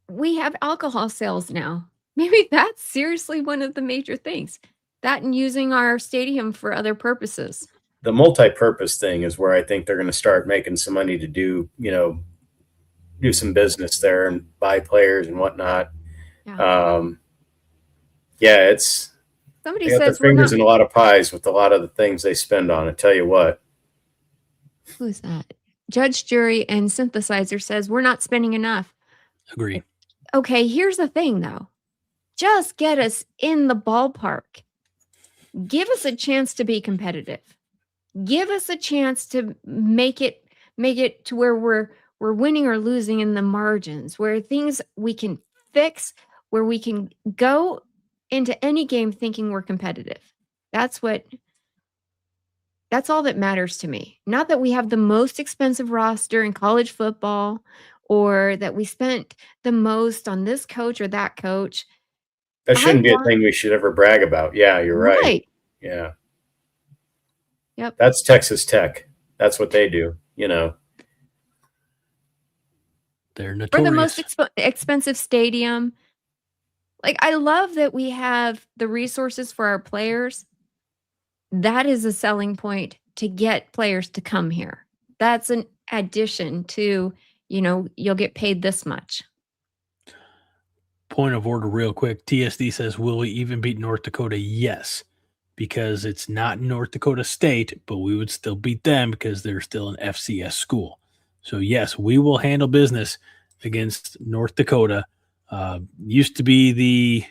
we have alcohol sales now. Maybe that's seriously one of the major things. That and using our stadium for other purposes. the multi-purpose thing is where I think they're going to start making some money to do, do some business there and buy players and whatnot. Yeah. Yeah, it's Somebody they got their says we're fingers not. in a lot of pies with a lot of the things they spend on it. Tell you what. Who's that? Judge, jury, and synthesizer says we're not spending enough. Agree. Okay, here's the thing though. Just get us in the ballpark. Give us a chance to be competitive. Give us a chance to make it to where we're winning or losing in the margins, where things we can fix, where we can go into any game thinking we're competitive. That's all that matters to me. Not that we have the most expensive roster in college football or that we spent the most on this coach or that coach. That shouldn't be a thing we should ever brag about. Yeah, you're right. Yeah. Yep. That's Texas Tech. That's what they do, They're notorious. For the most expensive stadium. Like, I love that we have the resources for our players. That is a selling point to get players to come here. That's an addition to, you'll get paid this much. Point of order real quick. TSD says, will we even beat North Dakota? Yes, because it's not North Dakota State, but we would still beat them because they're still an FCS school. So yes, we will handle business against North Dakota. Used to be the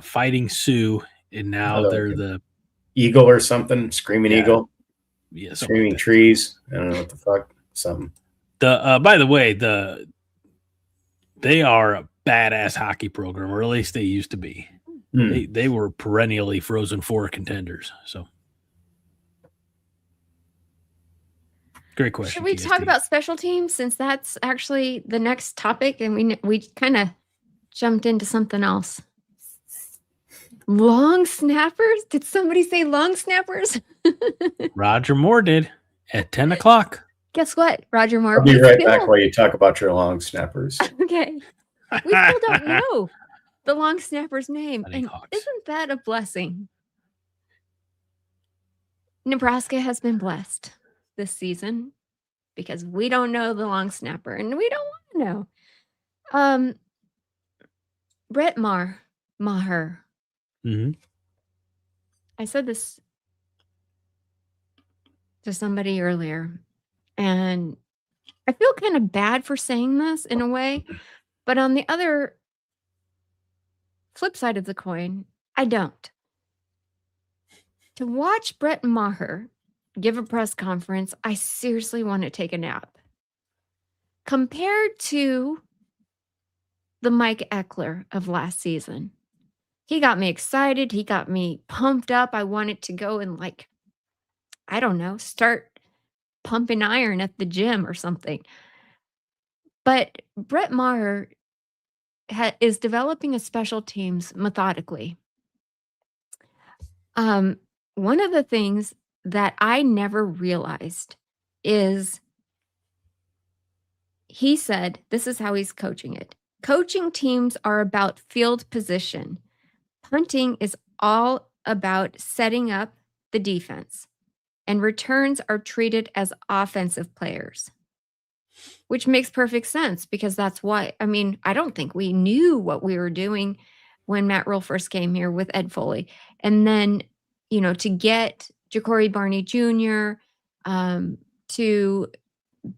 Fighting Sioux, and now they're the Eagle or something, Screaming Eagle. Yeah, Screaming like Trees. I don't know what the fuck. Something. By the way, they are a badass hockey program, or at least they used to be. They were perennially Frozen Four contenders. So, great question. Should we talk about special teams, since that's actually the next topic, and we kind of jumped into something else? Long snappers? Did somebody say long snappers? Roger Moore did at 10 o'clock. Guess what, Roger Moore? I'll be right back while you talk about your long snappers. Okay. We still don't know the long snapper's name. And isn't that a blessing? Nebraska has been blessed this season because we don't know the long snapper, and we don't want to know. Brett Maher. Mm-hmm. I said this to somebody earlier, and I feel kind of bad for saying this in a way, but on the other flip side of the coin, I don't. To watch Brett Maher give a press conference, I seriously want to take a nap. Compared to the Mike Eckler of last season, he got me excited. He got me pumped up. I wanted to go and, I don't know, start pumping iron at the gym or something. But Brett Maher is developing a special teams methodically. One of the things that I never realized is he said, this is how he's coaching it. Coaching teams are about field position. Punting is all about setting up the defense, and returns are treated as offensive players, which makes perfect sense because that's why. I mean, I don't think we knew what we were doing when Matt Rule first came here with Ed Foley. And then, to get Ja'Cory Barney Jr. To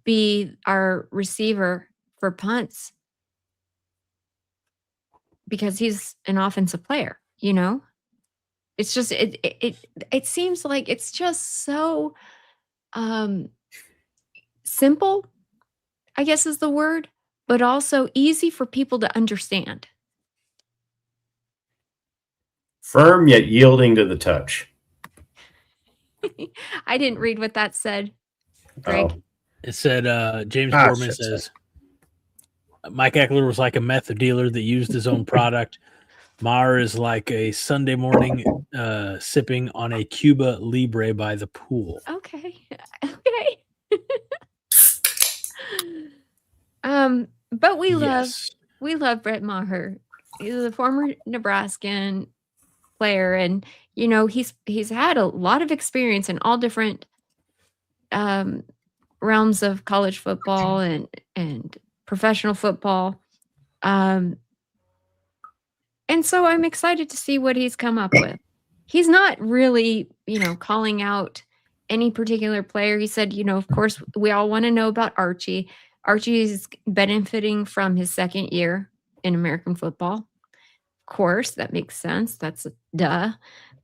be our receiver for punts because he's an offensive player, It's just it seems like it's just so simple, I guess is the word, but also easy for people to understand. Firm yet yielding to the touch. I didn't read what that said, Greg. Oh. It said, James Foreman says, Mike Eckler was like a meth dealer that used his own product. Maher is like a Sunday morning sipping on a Cuba Libre by the pool. Okay. But we love Brett Maher. He's a former Nebraskan player, and he's had a lot of experience in all different realms of college football and professional football. And so I'm excited to see what he's come up with. He's not really, calling out any particular player. He said, of course, we all want to know about Archie. Archie is benefiting from his second year in American football. Of course, that makes sense. That's a duh.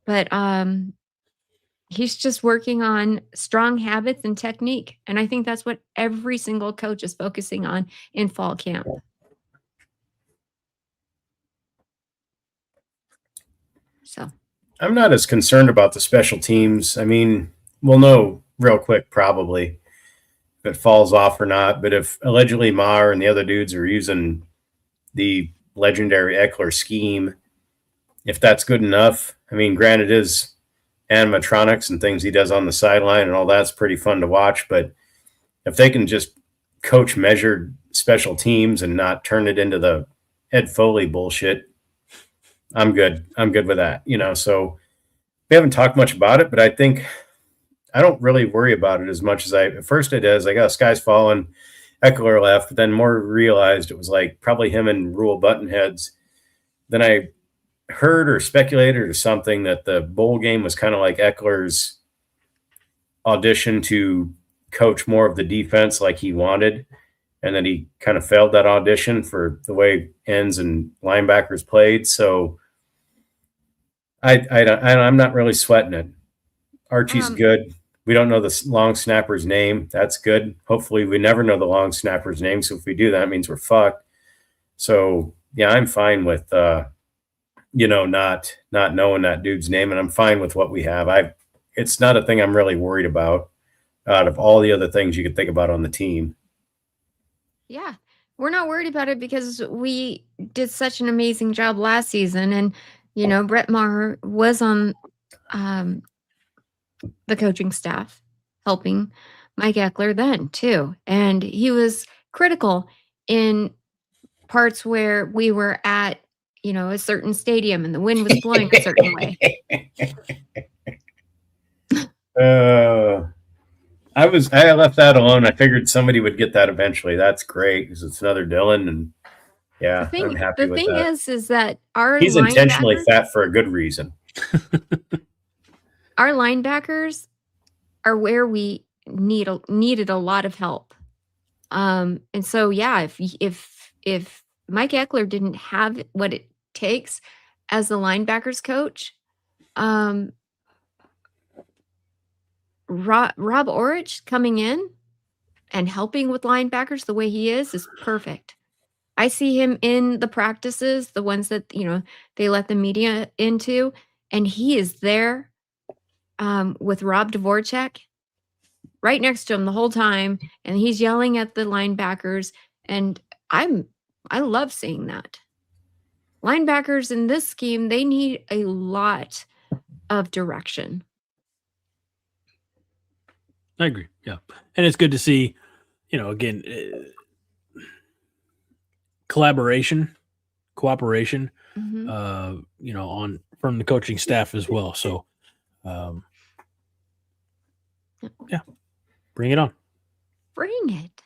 But he's just working on strong habits and technique. And I think that's what every single coach is focusing on in fall camp. So I'm not as concerned about the special teams. I mean, we'll know real quick probably if it falls off or not. But if allegedly Maher and the other dudes are using the legendary Eckler scheme, if that's good enough, I mean, granted, is animatronics and things he does on the sideline and all that's pretty fun to watch. But if they can just coach measured special teams and not turn it into the Ed Foley bullshit, I'm good. I'm good with that. So we haven't talked much about it, but I think I don't really worry about it as much as at first I did. I was like, oh, sky's falling. Eckler left, but then more realized it was like probably him and Rule Buttonheads. Then I heard or speculated or something that the bowl game was kind of like Eckler's audition to coach more of the defense like he wanted, and then he kind of failed that audition for the way ends and linebackers played. So I'm not really sweating it. Archie's good. We don't know the long snapper's name. That's good. Hopefully we never know the long snapper's name. So if we do, that means we're fucked. So yeah, I'm fine with not knowing that dude's name, and I'm fine with what we have. It's not a thing I'm really worried about out of all the other things you could think about on the team. Yeah, we're not worried about it because we did such an amazing job last season, and Brett Maher was on the coaching staff helping Mike Eckler then too, and he was critical in parts where we were at a certain stadium and the wind was blowing a certain way. I left that alone. I figured somebody would get that eventually. That's great because it's another Dylan, and yeah, I'm happy with that. The thing is that he's intentionally fat for a good reason. Our linebackers are where we needed a lot of help, and so yeah, if Mike Eckler didn't have what it takes as the linebackers coach, Rob Orich coming in and helping with linebackers the way he is perfect. I see him in the practices, the ones that they let the media into, and he is there with Rob Dvorak right next to him the whole time, and he's yelling at the linebackers, and I love seeing that. Linebackers in this scheme, they need a lot of direction. I agree. Yeah. And it's good to see, again, cooperation, Mm-hmm. from the coaching staff as well. So, yeah, bring it on. Bring it.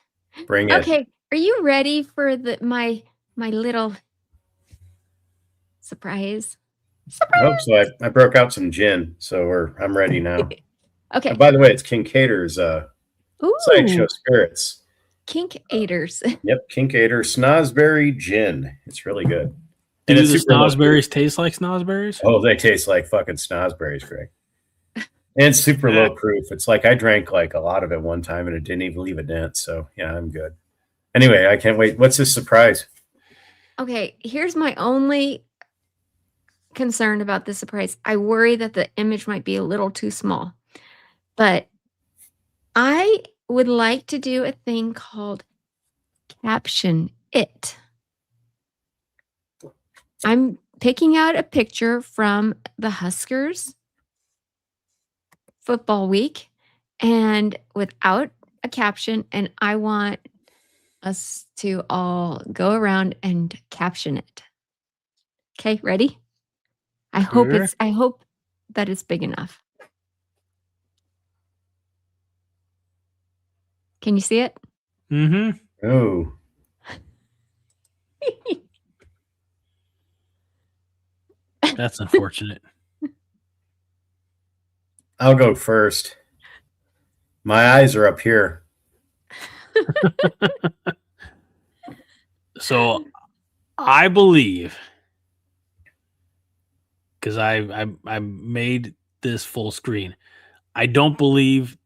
Bring it. Okay. Are you ready for my little surprise? I hope so. I broke out some gin, so I'm ready now. Okay. By the way, it's Kincaidor's Sideshow Spirits. Kinkaiders. Yep, Kincaidor Snosberry Gin. It's really good. Do the snosberries taste like snosberries? Oh, they taste like fucking snosberries, Greg. And it's super low proof. It's like I drank like a lot of it one time and it didn't even leave a dent. So yeah, I'm good. Anyway, I can't wait. What's this surprise? Okay, here's my only concern about this surprise. I worry that the image might be a little too small. But I would like to do a thing called Caption It. I'm picking out a picture from the Huskers football week and without a caption, and I want us to all go around and caption it. Okay, ready? I hope that it's big enough. Can you see it? Mm-hmm. Oh, That's unfortunate. I'll go first. My eyes are up here. So I believe, because I made this full screen, I don't believe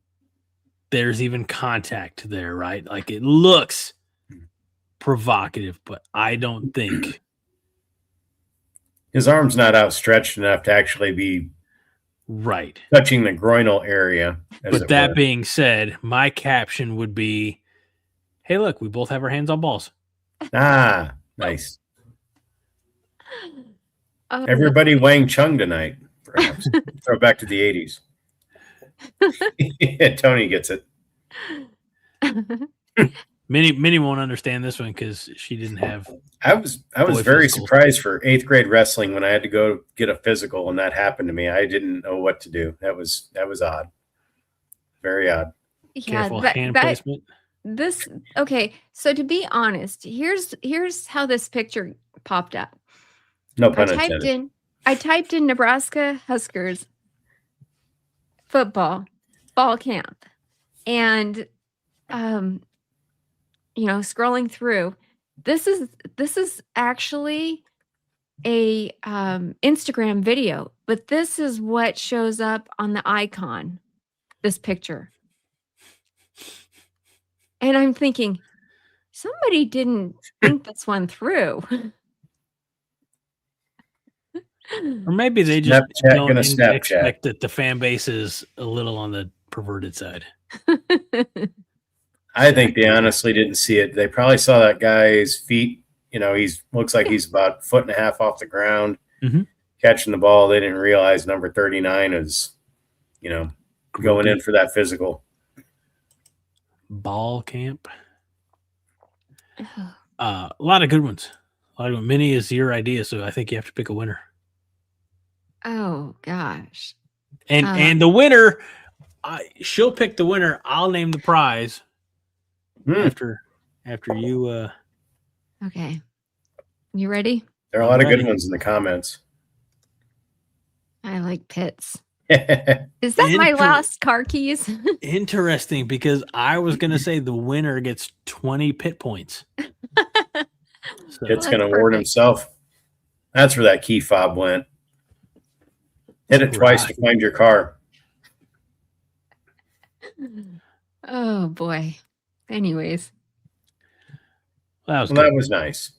there's even contact there, right? Like it looks provocative, but I don't think. His arm's not outstretched enough to actually be Right. touching the groinal area. But that being said, my caption would be, hey, look, we both have our hands on balls. Ah, nice. Oh, Everybody Wang Chung tonight, perhaps. Throw it back to the 80s. Yeah, Tony gets it. Minnie won't understand this one because she didn't have. I was very surprised for 8th grade wrestling when I had to go get a physical and that happened to me. I didn't know what to do. That was odd. Very odd. yeah, Careful hand placement. Okay, so to be honest, here's how this picture popped up. No pun intended. I typed in Nebraska Huskers football fall camp, and scrolling through, this is actually a Instagram video, but this is what shows up on the icon, this picture. And I'm thinking, somebody didn't think this one through. Or maybe they just don't expect that the fan base is a little on the perverted side. I think they honestly didn't see it. They probably saw that guy's feet. He looks like he's about 1.5 feet off the ground, catching the ball. They didn't realize number 39 is, going in for that physical. Ball camp. A lot of good ones. Minnie is your idea, so I think you have to pick a winner. Oh gosh. And the winner, she'll pick the winner. I'll name the prize after you. Okay. You ready? There are a lot of good ones in the comments. I like pits. Is that my last car keys? Interesting, because I was going to say the winner gets 20 pit points. So it's going to award himself. That's where that key fob went. Hit it twice to find your car. Oh boy. Anyways. That was nice.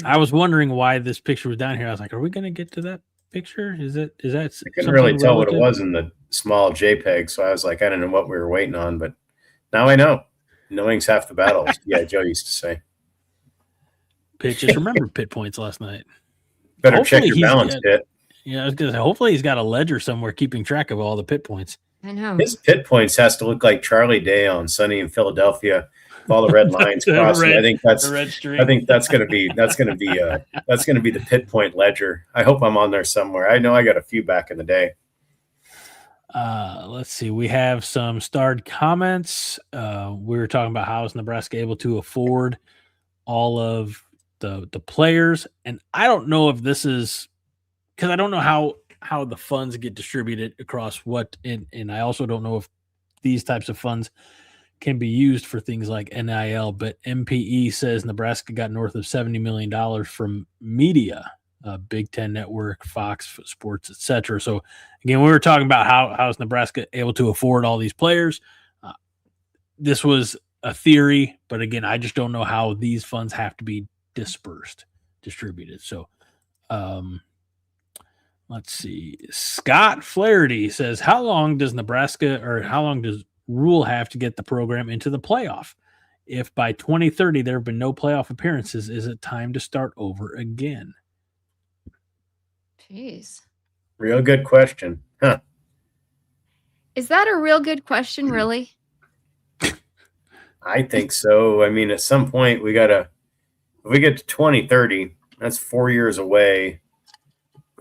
I was wondering why this picture was down here. I was like, are we going to get to that picture? Is that I couldn't really tell what it was in the small JPEG, so I was like, I don't know what we were waiting on, but now I know. Knowing's half the battle, as yeah, Joe used to say. Pitt just remembered pit points last night. Better check your balance, Pitt. Yeah, I was gonna say, hopefully he's got a ledger somewhere keeping track of all the pit points. I know. His pit points has to look like Charlie Day on Sunny in Philadelphia. All the red lines crossing. I think that's gonna be the pit point ledger. I hope I'm on there somewhere. I know I got a few back in the day. Let's see. We have some starred comments. We were talking about how is Nebraska able to afford all of the players, and I don't know if this is because I don't know how the funds get distributed across what, and I also don't know if these types of funds can be used for things like NIL, but MPE says Nebraska got north of $70 million from media, Big Ten Network, Fox Sports, etc. So again, we were talking about how is Nebraska able to afford all these players. This was a theory, but again, I just don't know how these funds have to be distributed. So let's see. Scott Flaherty says, how long does Rule have to get the program into the playoff? If by 2030 there have been no playoff appearances, is it time to start over again? Jeez. Real good question. Huh. Is that a real good question, really? I think so. I mean, at some point if we get to 2030, that's 4 years away,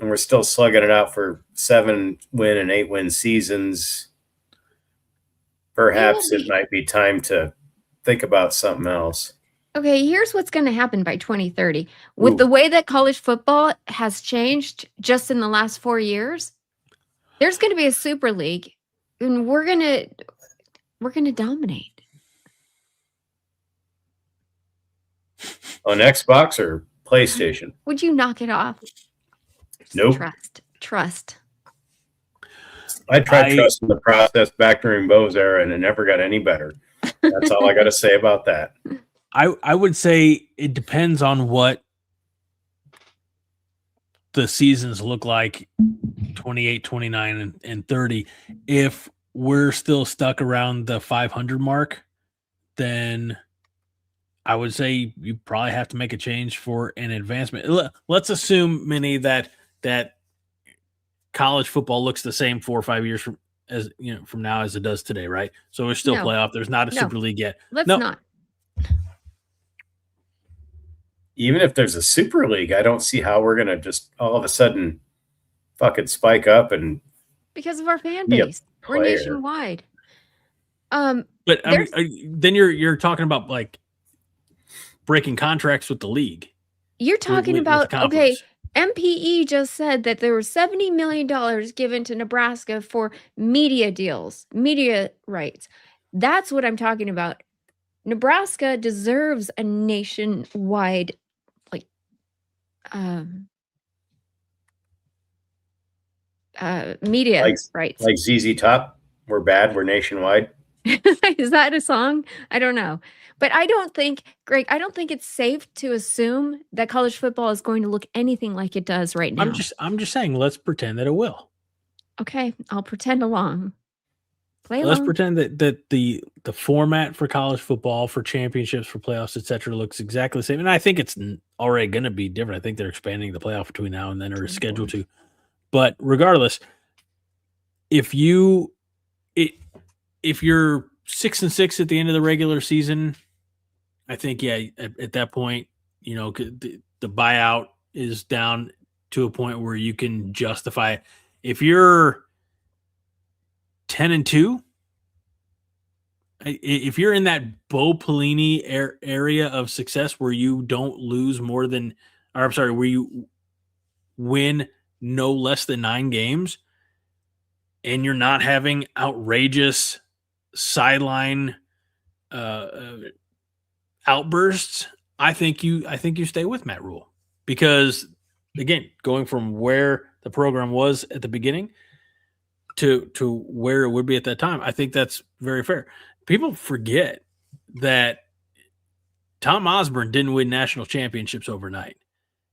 and we're still slugging it out for 7-win and 8-win seasons. Perhaps it might be time to think about something else. Okay, here's what's going to happen by 2030. With Ooh. the way that college football has changed just in the last 4 years, there's going to be a super league, and we're going to dominate. On Xbox or PlayStation? Would you knock it off? Just Nope. Trust. I tried trusting the process back during Bo's era, and it never got any better. That's all I got to say about that. I would say it depends on what the seasons look like 28, 29, and 30. If we're still stuck around the 500 mark, then I would say you probably have to make a change for an advancement. Let's assume, Minnie, that college football looks the same 4 or 5 years from now as it does today, right? So we're still playoff. There's not a super league yet. Let's not. Even if there's a super league, I don't see how we're gonna just all of a sudden fucking spike up and because of our fan base. We're nationwide. But then you're talking about like breaking contracts with the league. You're talking about okay. MPE just said that there was $70 million given to Nebraska for media deals, media rights. That's what I'm talking about. Nebraska deserves a nationwide, like, media rights. Like ZZ Top, we're bad, we're nationwide. Is that a song? I don't know. But I don't think, Greg, it's safe to assume that college football is going to look anything like it does right now. I'm just saying, let's pretend that it will. Okay, I'll pretend along. Let's pretend that the format for college football, for championships, for playoffs, etc., looks exactly the same. And I think it's already going to be different. I think they're expanding the playoff between now and then, or is scheduled to. But regardless, if you're 6-6 at the end of the regular season, I think, at that point, the buyout is down to a point where you can justify it. If you're 10-2, if you're in that Bo Pelini area of success where you don't lose where you win no less than 9 games, and you're not having outrageous sideline outbursts, I think you stay with Matt Rule, because again, going from where the program was at the beginning to where it would be at that time, I think that's very fair. People forget that Tom Osborne didn't win national championships overnight.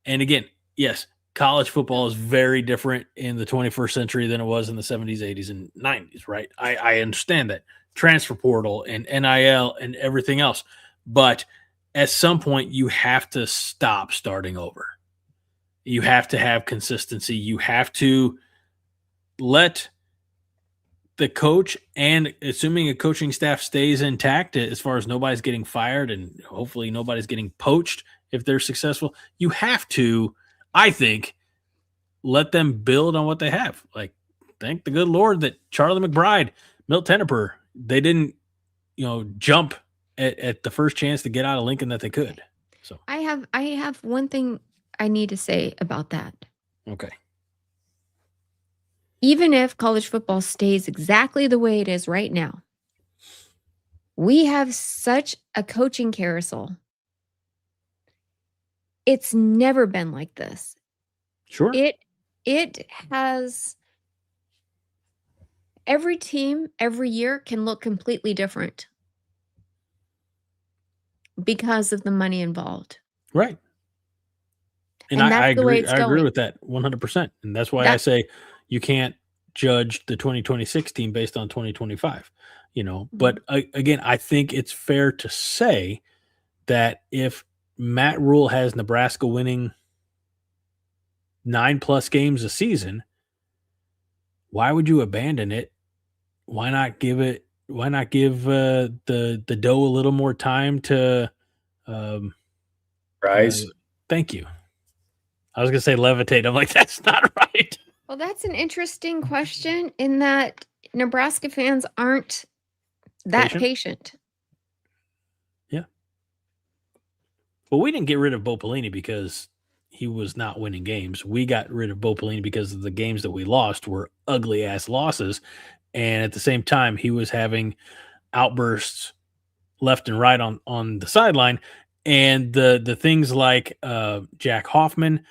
And again, yes, college football is very different in the 21st century than it was in the 70s, 80s, and 90s, right? I understand that. Transfer portal and NIL and everything else. But at some point, you have to stop starting over. You have to have consistency. You have to let the coach, and assuming a coaching staff stays intact as far as nobody's getting fired and hopefully nobody's getting poached if they're successful, you have to, I think, let them build on what they have. Like, thank the good Lord that Charlie McBride, Milt Tenneper, they didn't, jump at the first chance to get out of Lincoln that they could. So I have one thing I need to say about that. Okay. Even if college football stays exactly the way it is right now, we have such a coaching carousel. It's never been like this. Sure. It has, every team every year can look completely different because of the money involved. Right. And I agree. I agree with that 100%. And that's why I say you can't judge the 2026 team based on 2025, But again, I think it's fair to say that if Matt Rule has Nebraska winning 9+ games a season, why would you abandon it? Why not give the dough a little more time to rise? Thank you. I was going to say levitate. I'm like, that's not right. Well, that's an interesting question in that Nebraska fans aren't that patient. Well, we didn't get rid of Bo Pelini because he was not winning games. We got rid of Bo Pelini because of the games that we lost were ugly ass losses. And at the same time, he was having outbursts left and right on the sideline. And the things like Jack Hoffman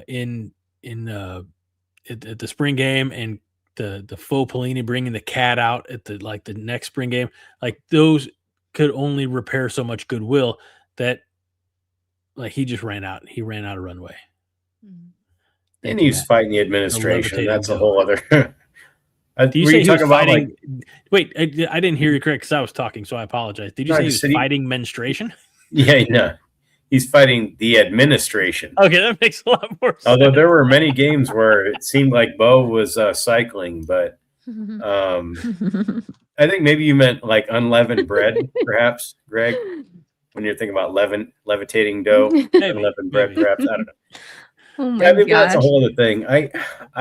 in at the spring game, and the faux Pelini bringing the cat out at the next spring game, like those could only repair so much goodwill that like he just ran out. He ran out of runway. And he's fighting the administration. That's a whole other. Do you say he was fighting? Wait, I didn't hear you correct because I was talking, so I apologize. Did you say he was fighting menstruation? Yeah, no. He's fighting the administration. Okay, that makes a lot more sense. Although there were many games where it seemed like Bo was cycling, but I think maybe you meant like unleavened bread, perhaps, Greg, when you're thinking about levitating dough, unleavened bread, perhaps. I don't know. Oh my God. That's a whole other thing.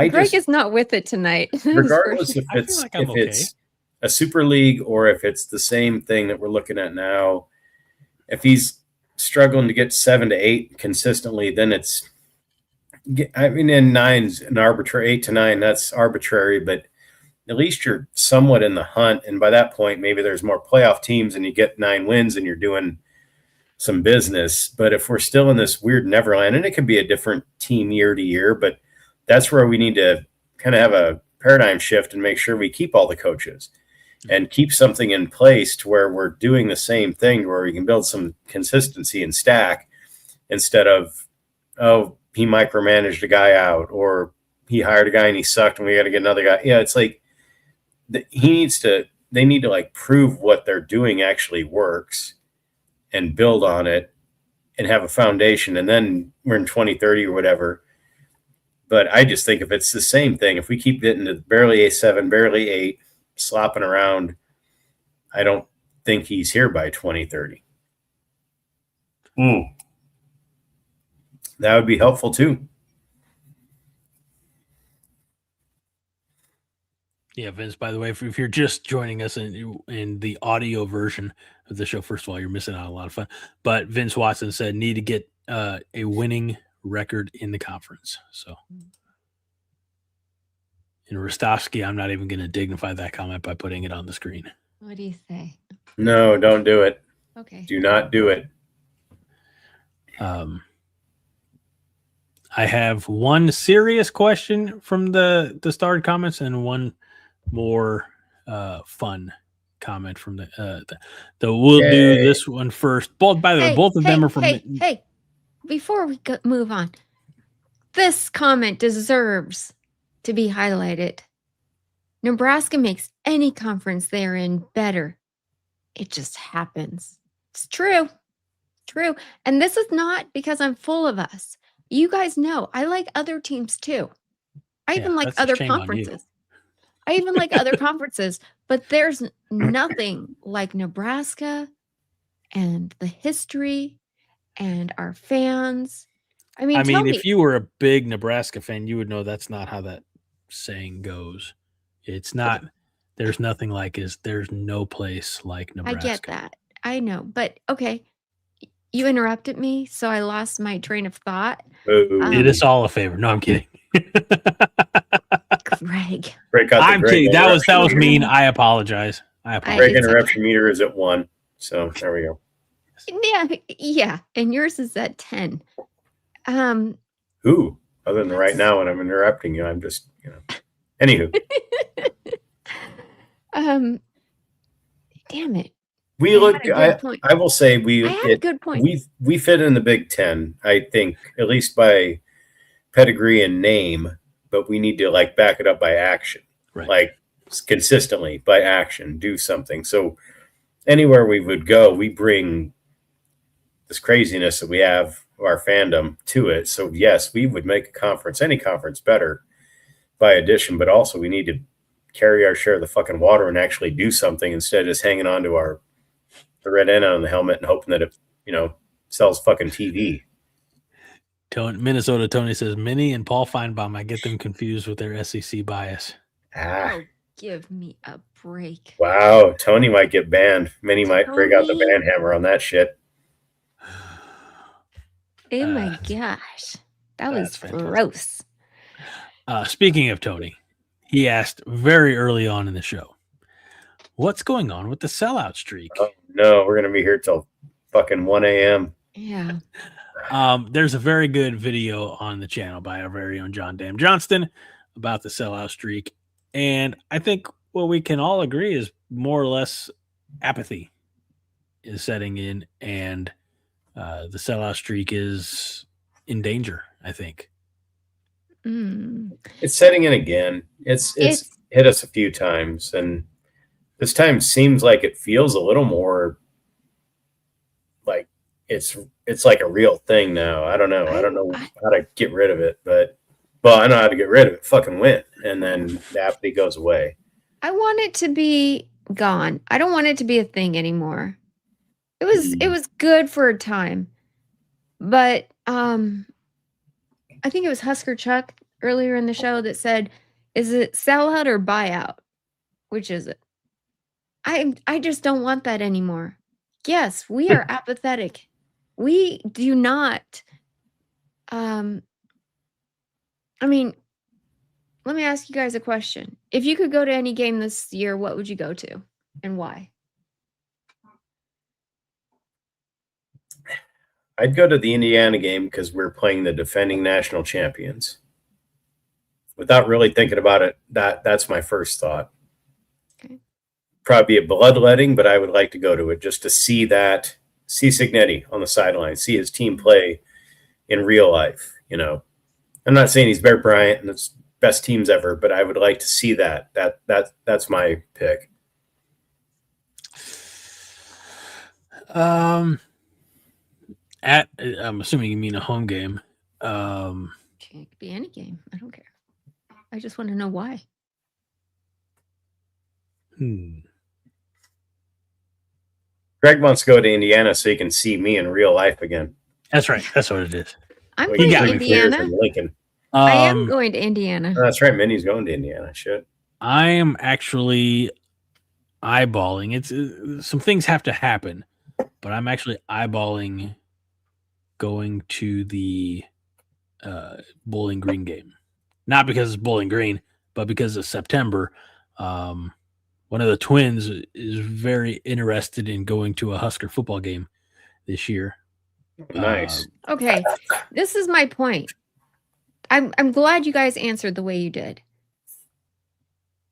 Greg is not with it tonight. Regardless if it's a super league or if it's the same thing that we're looking at now, if he's struggling to get 7 to 8 consistently, then it's, I mean, in 9's an arbitrary, 8 to 9, that's arbitrary, but at least you're somewhat in the hunt. And by that point, maybe there's more playoff teams and you get 9 wins and you're doing some business. But if we're still in this weird neverland, and it could be a different team year to year, but that's where we need to kind of have a paradigm shift and make sure we keep all the coaches and keep something in place to where we're doing the same thing, where we can build some consistency and stack instead of, oh, he micromanaged a guy out, or he hired a guy and he sucked and we got to get another guy. Yeah, it's like they need to like prove what they're doing actually works and build on it and have a foundation. And then we're in 2030 or whatever. But I just think if it's the same thing, if we keep getting to barely A7, barely 8, slopping around, I don't think he's here by 2030. That would be helpful too. Yeah, Vince, by the way, if you're just joining us in the audio version of the show, first of all, you're missing out on a lot of fun. But Vince Watson said need to get a winning record in the conference. So in Rostovsky, I'm not even going to dignify that comment by putting it on the screen. What do you say? No, don't do it. Okay. Do not do it. I have one serious question from the starred comments and one more fun comment from the we'll do this one first. Both, by the way, both of them are from. Hey, before we move on, this comment deserves to be highlighted. Nebraska makes any conference they're in better. It just happens. It's true. True. And this is not because I'm full of us. You guys know I like other teams too. I even like other conferences. I even like other conferences, but there's nothing like Nebraska and the history and our fans. I mean, if you were a big Nebraska fan, you would know that's not how that saying goes. It's not. There's nothing like there's no place like Nebraska. I get that. I know, but okay. You interrupted me, so I lost my train of thought. Did us all a favor. No, I'm kidding. Greg. I'm kidding. That was mean. I apologize. Greg interruption meter is at 1. So there we go. Yeah. And yours is at 10. Other than right now when I'm interrupting you, I'm just, Anywho. Damn it. We look. I will say I had a good point. We fit in the Big Ten, I think, at least by pedigree and name, but we need to like back it up by action, right? Like consistently by action, do something. So anywhere we would go, we bring this craziness that we have our fandom to it. So yes, we would make any conference better by addition, but also we need to carry our share of the fucking water and actually do something instead of just hanging on to the red end on the helmet and hoping that it, sells fucking TV. Minnesota Tony says, Minnie and Paul Feinbaum, I get them confused with their SEC bias. Oh, give me a break. Wow, Tony might get banned. Minnie might break out the ban hammer on that shit. Oh my gosh. That was that's fantastic. gross. Speaking of Tony, he asked very early on in the show, what's going on with the sellout streak? Oh, no, we're going to be here till fucking 1 a.m. Yeah. There's a very good video on the channel by our very own John Dam Johnston about the sellout streak. And I think what we can all agree is more or less apathy is setting in, and the sellout streak is in danger, I think. It's setting in again. It's hit us a few times, and this time seems like it feels a little more like it's like a real thing now. I don't know. I don't know how to get rid of it, but I know how to get rid of it. Fucking win, and then the apathy goes away. I want it to be gone. I don't want it to be a thing anymore. It was good for a time, but I think it was Husker Chuck earlier in the show that said, "Is it sellout or buyout? Which is it?" I just don't want that anymore. Yes, we are apathetic. We do not. I mean, let me ask you guys a question. If you could go to any game this year, what would you go to, and why? I'd go to the Indiana game because we're playing the defending national champions. Without really thinking about it, that's my first thought. Okay. Probably a bloodletting, but I would like to go to it just to see Signetti on the sideline, see his team play in real life. You know, I'm not saying he's Bear Bryant and it's best teams ever, but I would like to see that. That's my pick. I'm assuming you mean a home game. It could be any game. I don't care. I just want to know why. Greg wants to go to Indiana so he can see me in real life again. That's right. That's what it is. I'm going to Indiana. Lincoln. I am going to Indiana. Oh, that's right. Minnie's going to Indiana. Shit. I am actually eyeballing. It's some things have to happen, but I'm actually eyeballing going to the Bowling Green game. Not because it's Bowling Green, but because of September. One of the twins is very interested in going to a Husker football game this year. Nice. Okay, this is my point. I'm glad you guys answered the way you did.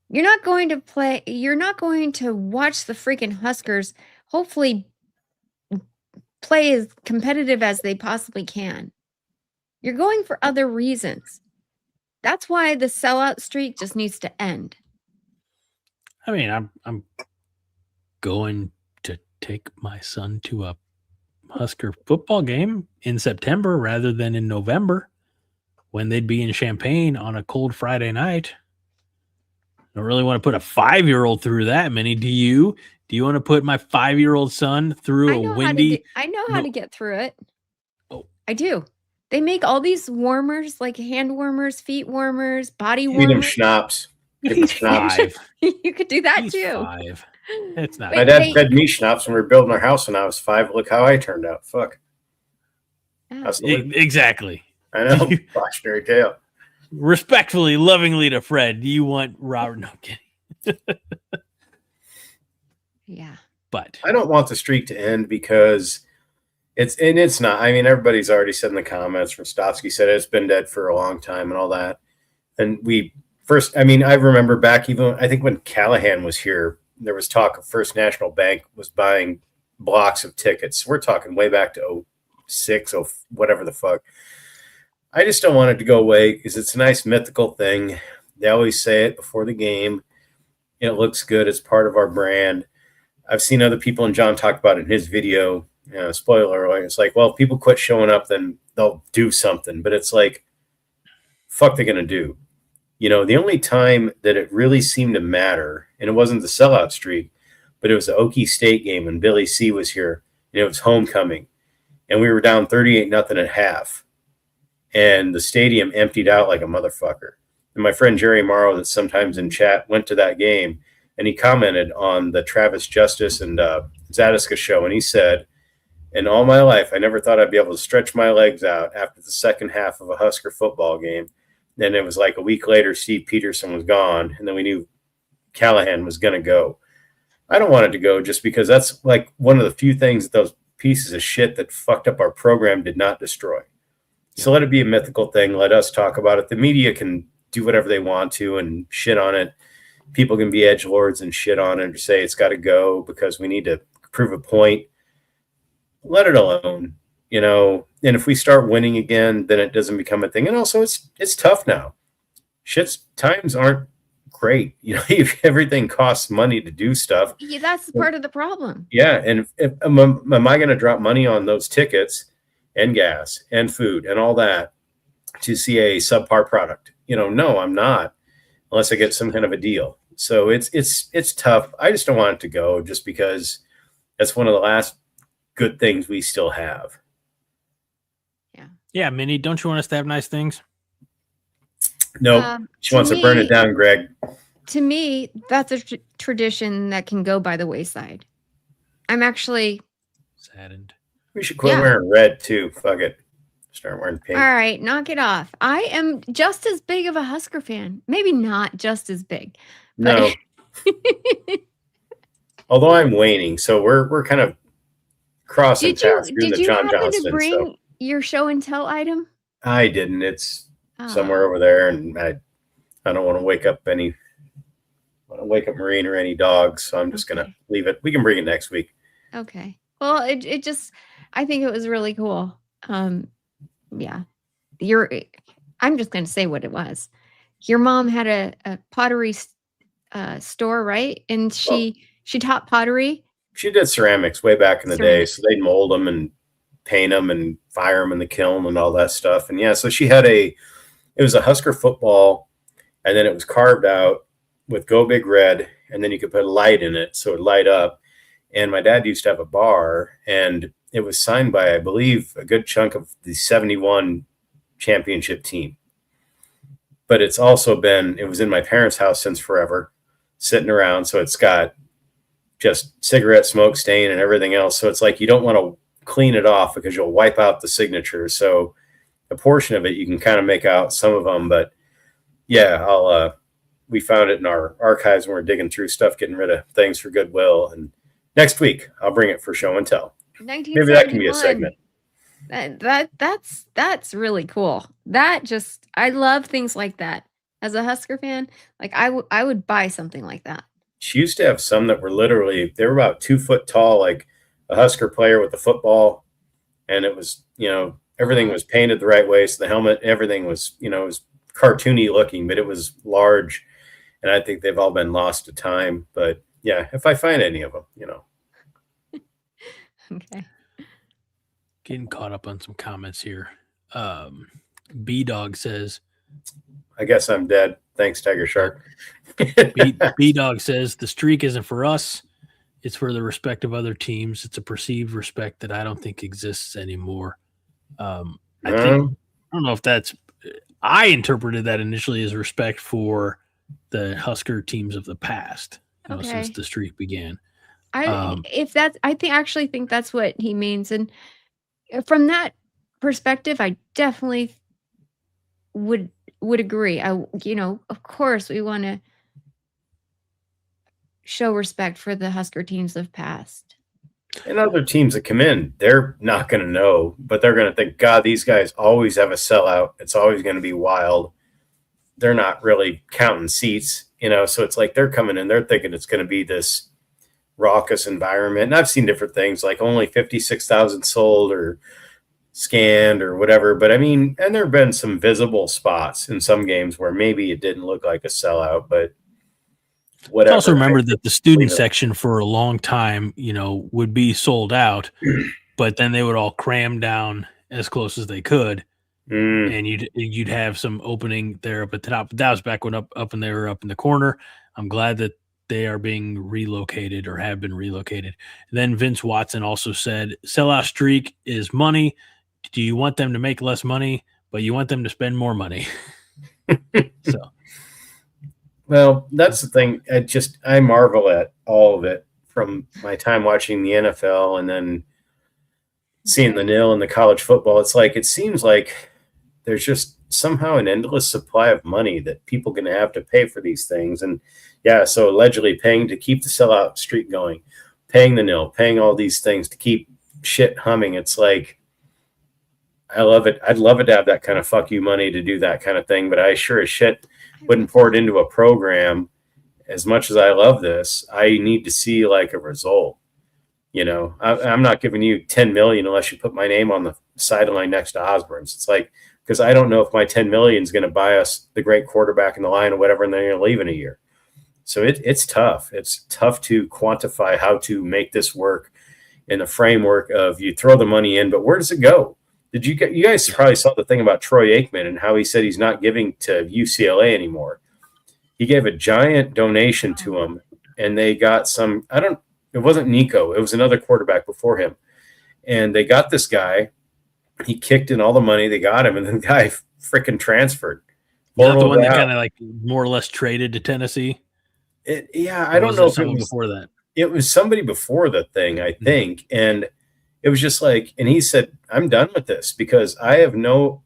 You're not going to play. You're not going to watch the freaking Huskers hopefully play as competitive as they possibly can. You're going for other reasons. That's why the sellout streak just needs to end. I mean, I'm going to take my son to a Husker football game in September rather than in November when they'd be in Champaign on a cold Friday night. I don't really want to put a 5-year-old through that, Minnie. Do you? Do you want to put my 5-year-old son through a windy? I know how to get through it. Oh, I do. They make all these warmers, like hand warmers, feet warmers, body Feed warmers. him schnapps. he's 5. You could do that He's too. 5. It's not. My dad fed me schnapps when we were building our house when I was 5. Look how I turned out. Fuck. Exactly. I know. Cautionary tale. Respectfully, lovingly to Fred, do you want Robert? No, I'm kidding. Yeah. But I don't want the streak to end because it's not. I mean, everybody's already said in the comments, Rostovsky said it's been dead for a long time and all that. And I remember back even, I think when Callahan was here, there was talk of First National Bank was buying blocks of tickets. We're talking way back to 06, whatever the fuck. I just don't want it to go away because it's a nice mythical thing. They always say it before the game. It looks good. It's part of our brand. I've seen other people, and John talked about it in his video. Spoiler alert. It's like, well, if people quit showing up, then they'll do something. But it's like, fuck, they're going to do. You know, the only time that it really seemed to matter, and it wasn't the sellout streak, but it was the Okie State game when Billy C was here. And it was homecoming. And we were down 38-0 at half. And the stadium emptied out like a motherfucker. And my friend Jerry Morrow, that's sometimes in chat, went to that game, and he commented on the Travis Justice and Zadiska show, and he said In all my life, I never thought I'd be able to stretch my legs out after the second half of a Husker football game. Then it was like a week later, Steve Peterson was gone, and then we knew Callahan was going to go. I don't want it to go just because that's like one of the few things that those pieces of shit that fucked up our program did not destroy. So let it be a mythical thing. Let us talk about it. The media can do whatever they want to and shit on it. People can be edgelords and shit on it or say it's got to go because we need to prove a point. Let it alone, and if we start winning again, then it doesn't become a thing. And also it's tough now. Times aren't great. Everything costs money to do stuff. Yeah, that's part of the problem. Yeah. And am I going to drop money on those tickets and gas and food and all that to see a subpar product? No, I'm not, unless I get some kind of a deal. So it's tough. I just don't want it to go just because that's one of the last good things we still have. Yeah, Minnie, don't you want us to have nice things? No, she wants to burn it down, Greg. To me, that's a tradition that can go by the wayside. I'm actually saddened. We should quit wearing red too. Fuck it. Start wearing pink. All right, knock it off. I am just as big of a Husker fan. Maybe not just as big. No. Although I'm waning, so we're kind of crossing paths doing the John Johnston. Did you bring your show and tell item? I didn't. It's somewhere over there, and I don't want to wake up Marine or any dogs, so I'm just gonna leave it. We can bring it next week. Okay. Well, it just, I think it was really cool. Yeah. I'm just gonna say what it was. Your mom had a pottery store, right? And she taught pottery. She did ceramics way back in the day, so they'd mold them and paint them and fire them in the kiln and all that stuff. And so she had it was a Husker football, and then it was carved out with Go Big Red, and then you could put a light in it so it'd light up. And my dad used to have a bar, and it was signed by, I believe, a good chunk of the 71 championship team. But it was in my parents' house since forever, sitting around. So it's got just cigarette smoke stain and everything else. So it's like you don't want to clean it off because you'll wipe out the signatures. So a portion of it, you can kind of make out some of them. But yeah, we found it in our archives when we're digging through stuff, getting rid of things for Goodwill. And next week, I'll bring it for show and tell. Maybe that can be a segment. That's really cool. I love things like that. As a Husker fan, like I would buy something like that. She used to have some that were they were about 2 foot tall, like a Husker player with a football. And it was, everything was painted the right way. So the helmet, everything was, it was cartoony looking, but it was large. And I think they've all been lost to time. But yeah, if I find any of them, Okay. Getting caught up on some comments here. B-Dog says, I guess I'm dead. Thanks, Tiger Shark. B-Dog says, the streak isn't for us. It's for the respect of other teams. It's a perceived respect that I don't think exists anymore. I don't know if I interpreted that initially as respect for the Husker teams of the past, since the streak began. I actually think that's what he means. And from that perspective, I definitely would agree. Of course we want to show respect for the Husker teams of past. And other teams that come in, they're not going to know, but they're going to think, God, these guys always have a sellout. It's always going to be wild. They're not really counting seats, so it's like they're coming in, they're thinking it's going to be this raucous environment. And I've seen different things like only 56,000 sold or scanned or whatever. But I mean, and there have been some visible spots in some games where maybe it didn't look like a sellout, but whatever. Also remember that the student section for a long time, would be sold out, but then they would all cram down as close as they could. And you'd have some opening there up at the top. That was back when up and they were up in the corner. I'm glad that they are being relocated or have been relocated. Then Vince Watson also said, sellout streak is money. Do you want them to make less money, but you want them to spend more money? Well, that's the thing. I marvel at all of it from my time watching the NFL and then seeing the nil in the college football, it's like it seems like there's just somehow an endless supply of money that people going to have to pay for these things. And yeah, so allegedly paying to keep the sellout streak going, paying the nil, paying all these things to keep shit humming. It's like, I love it. I'd love it to have that kind of fuck you money to do that kind of thing, but I sure as shit wouldn't pour it into a program. As much as I love this, I need to see like a result. You know, I'm not giving you 10 million unless you put my name on the sideline next to Osborne's. It's like, because I don't know if my 10 million is going to buy us the great quarterback in the line or whatever, and they're going to leave in a year. So it's tough. It's tough to quantify how to make this work in the framework of you throw the money in, but where does it go? Did you guys probably saw the thing about Troy Aikman and how he said he's not giving to UCLA anymore? He gave a giant donation to him, and they got some. It wasn't Nico. It was another quarterback before him, and they got this guy. He kicked in all the money. They got him, and then the guy freaking transferred. Not the one that kind of like more or less traded to Tennessee. I don't know if it was before that. It was somebody before the thing, I think, and it was just like, and he said, "I'm done with this because I have no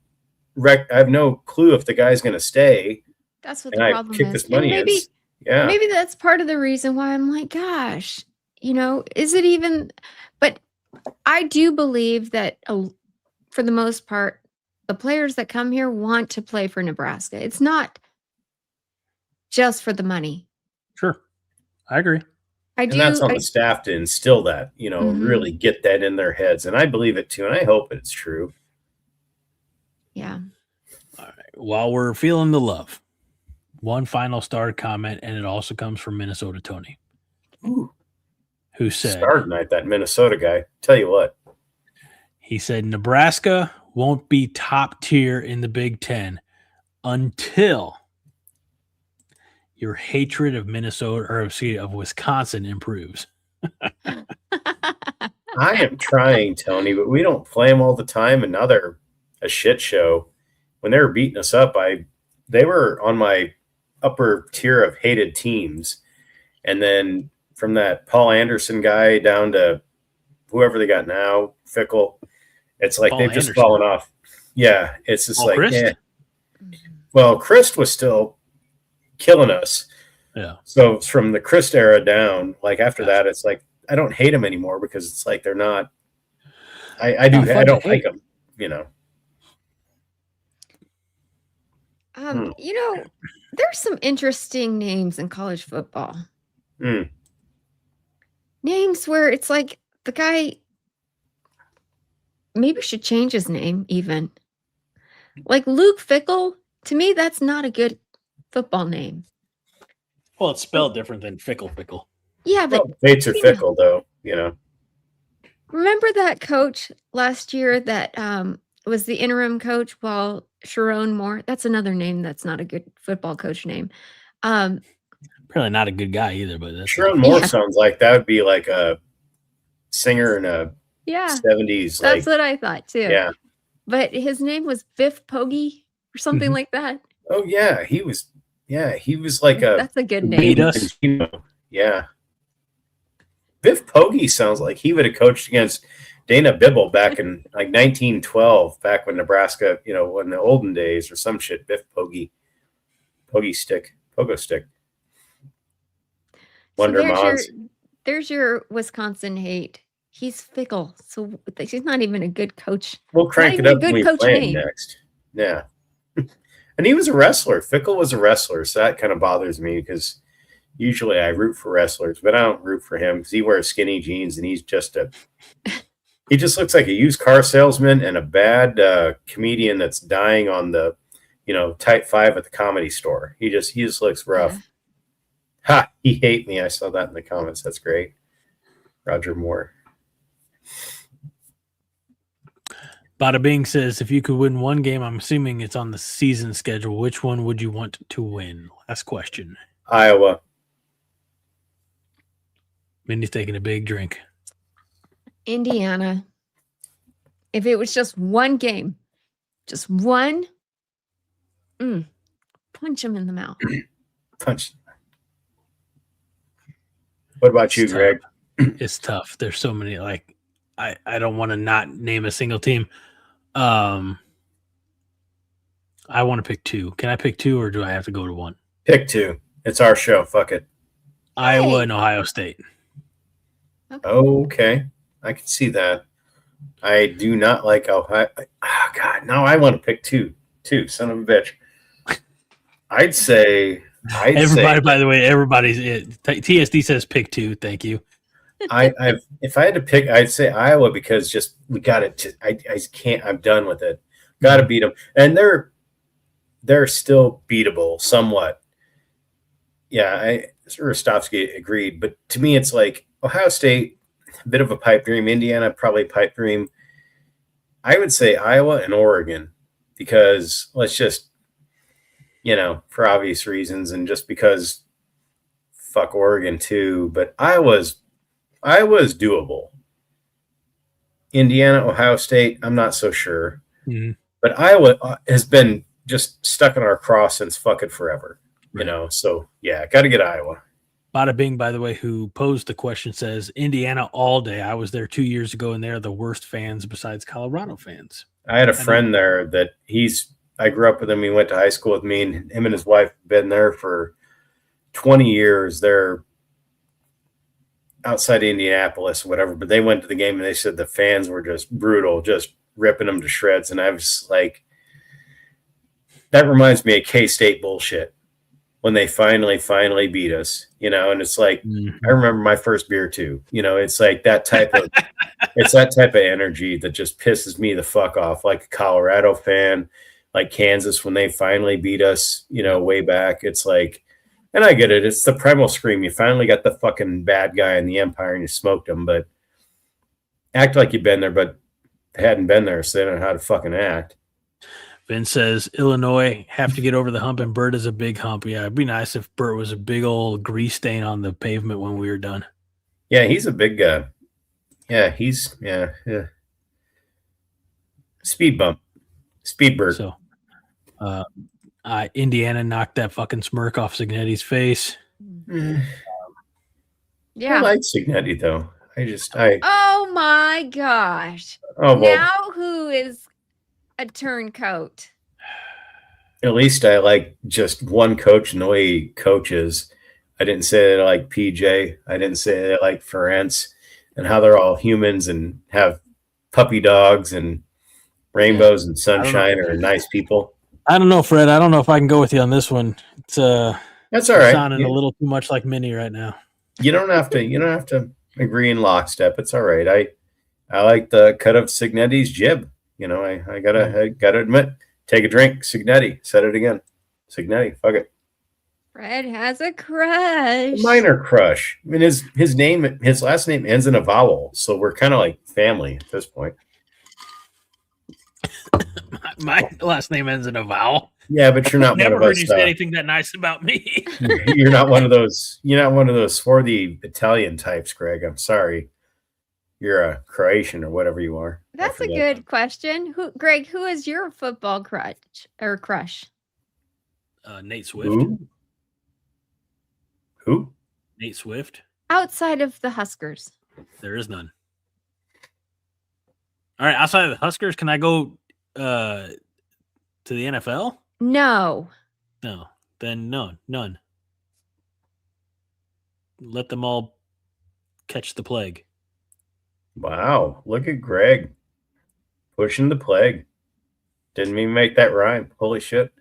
clue if the guy's going to stay." That's what the problem is. This money maybe, is. Yeah, maybe that's part of the reason why I'm like, gosh, you know, is it even? But I do believe that for the most part, the players that come here want to play for Nebraska. It's not just for the money. Sure, I agree. And that's on the staff to instill that, you know, really get that in their heads. And I believe it too. And I hope it's true. Yeah. All right. While we're feeling the love, one final star comment, and it also comes from Minnesota Tony. Ooh. Who said, Star night, that Minnesota guy. Tell you what. He said, Nebraska won't be top tier in the Big Ten until your hatred of Minnesota or of Wisconsin improves. I am trying, Tony, but we don't play them all the time, and now they're a shit show. When they were beating us up, they were on my upper tier of hated teams, and then from that Paul Anderson guy down to whoever they got now, Fickle, it's like they've just fallen off. Yeah, it's just like, Christ? Well, Christ was still killing us. Yeah. So from the Christ era down, like after that, it's like I don't hate them anymore because it's like they're not. I don't like them, you know. You know, there's some interesting names in college football. Names where it's like the guy maybe should change his name even. Like Luke Fickle, to me, that's not a good football name. Well, it's spelled different than fickle. Yeah, but Fates are fickle, though, you know. Remember that coach last year that was the interim coach while Sharon Moore? That's another name that's not a good football coach name. Probably not a good guy either, but that's Sharon Moore sounds like that would be like a singer in a 70s. That's what I thought too. Yeah. But his name was Biff Poggi or something like that. Oh yeah, he was like that's a good name. Beat us. Yeah. Biff Poggi sounds like he would have coached against Dana Bibble back in like 1912, back when Nebraska, you know, in the olden days or some shit. Biff Poggi. Pogo stick. Wonder there's your Wisconsin hate. He's fickle, so he's not even a good coach. We'll crank it up when we play him next. Yeah. And he was a wrestler. Fickle was a wrestler, so that kind of bothers me because usually I root for wrestlers, but I don't root for him because he wears skinny jeans and he just looks like a used car salesman and a bad comedian that's dying on the, you know, type 5 at the Comedy Store. He just looks rough. Yeah. Ha! He hate me. I saw that in the comments. That's great. Roger Moore. Bada Bing says, if you could win one game, I'm assuming it's on the season schedule, which one would you want to win? Last question. Iowa. Minnie's taking a big drink. Indiana. If it was just one game, just one, punch him in the mouth. Punch. What about you, Greg? It's tough. There's so many, like, I don't want to not name a single team. I want to pick 2. Can I pick 2 or do I have to go to 1? Pick 2. It's our show. Fuck it. Iowa and Ohio State. Okay. I can see that. I do not like Ohio. Oh, God. Now I want to pick 2. Son of a bitch. I'd say. By the way, everybody's TSD says pick 2. Thank you. If I had to pick, I'd say Iowa because just we got it. I can't. I'm done with it. Got to beat them, and they're still beatable somewhat. Yeah, Rostovsky agreed, but to me, it's like Ohio State, a bit of a pipe dream. Indiana, probably pipe dream. I would say Iowa and Oregon because let's just, for obvious reasons, and just because fuck Oregon too, but Iowa's doable. Indiana, Ohio State, I'm not so sure. Mm-hmm. But Iowa has been just stuck in our cross since fucking forever, So, yeah, got to get Iowa. Bada Bing, by the way, who posed the question, says Indiana all day. I was there 2 years ago, and they're the worst fans besides Colorado fans. I had a friend there that I grew up with him. He went to high school with me, and him and his wife have been there for 20 years. They're outside Indianapolis or whatever, but they went to the game and they said the fans were just brutal, just ripping them to shreds. And I was like, that reminds me of K-State bullshit when they finally beat us, and it's like, I remember my first beer too, it's like that type of, it's that type of energy that just pisses me the fuck off. Like a Colorado fan, like Kansas, when they finally beat us, way back, it's like, and I get it. It's the primal scream. You finally got the fucking bad guy in the Empire and you smoked him, but act like you've been there, but they hadn't been there, so they don't know how to fucking act. Vin says, Illinois have to get over the hump, and Bert is a big hump. Yeah, it'd be nice if Bert was a big old grease stain on the pavement when we were done. Yeah, he's a big guy. Yeah, yeah. Speed bump. Speed Bert. So, Indiana knocked that fucking smirk off Signetti's face. Yeah. I like Signetti, though. Oh, my gosh. Oh, well, now who is a turncoat? At least I like just one coach and the way he coaches. I didn't say that I like PJ. I didn't say that I like Ferenc and how they're all humans and have puppy dogs and rainbows and sunshine are nice people. I don't know, Fred. I don't know if I can go with you on this one. It's that's all right. Sounding a little too much like Minnie right now. You don't have to agree in lockstep. It's all right. I like the cut of Signetti's jib. I gotta admit, take a drink, Signetti. Said it again, Signetti. Fuck it. Fred has a crush. A minor crush. I mean, his last name ends in a vowel, so we're kind of like family at this point. My last name ends in a vowel. Yeah, but you're not never one of heard us. You say anything that nice about me. You're not one of those. You're not one of those swarthy Italian types, Greg. I'm sorry. You're a Croatian or whatever you are. That's a good question. Greg, who is your football crush? Nate Swift. Who? Nate Swift. Outside of the Huskers. There is none. All right, outside of the Huskers, can I go to the NFL? No. No. Then no, none. Let them all catch the plague. Wow, look at Greg pushing the plague. Didn't even make that rhyme. Holy shit.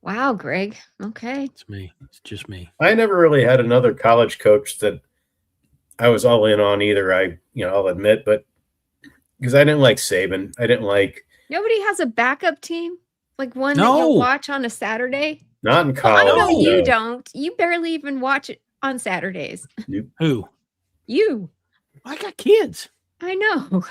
Wow, Greg. Okay. It's me. It's just me. I never really had another college coach that I was all in on either. I'll admit, but because I didn't like Saban. I didn't like. Nobody has a backup team? Like one that you watch on a Saturday? Not in college. Well, I know you don't. You barely even watch it on Saturdays. Who? You. I got kids. I know.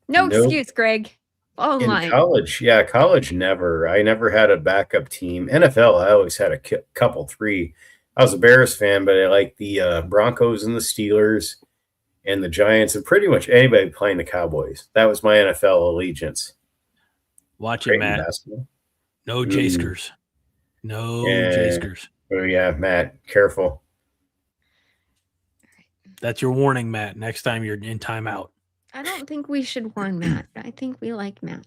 No excuse, Greg. All in line. College never. I never had a backup team. NFL, I always had a couple, 3. I was a Bears fan, but I liked the Broncos and the Steelers and the Giants and pretty much anybody playing the Cowboys. That was my NFL allegiance. Watch it, Matt. Basketball. No Jaskers. No Jaskers. Oh, yeah, Matt. Careful. That's your warning, Matt. Next time you're in timeout. I don't think we should warn Matt. I think we like Matt.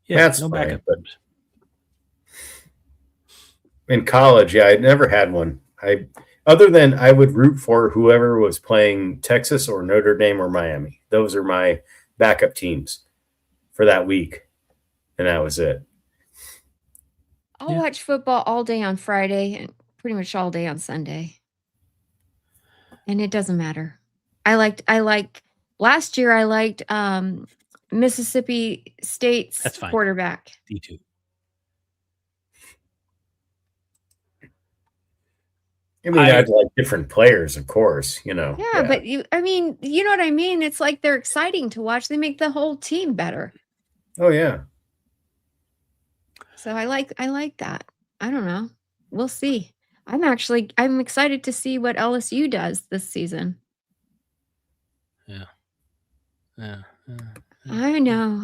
Yeah, That's no fine, backup. but in college, yeah, I never had one. Other than I would root for whoever was playing Texas or Notre Dame or Miami. Those are my backup teams for that week, and that was it. I'll watch football all day on Friday and pretty much all day on Sunday. And it doesn't matter. Last year I liked Mississippi State's That's fine. quarterback. D2. I mean, I'd like different players, of course, you know. Yeah, but you know what I mean? It's like they're exciting to watch. They make the whole team better. Oh, yeah. So I like that. I don't know. We'll see. I'm excited to see what LSU does this season. Yeah. I know.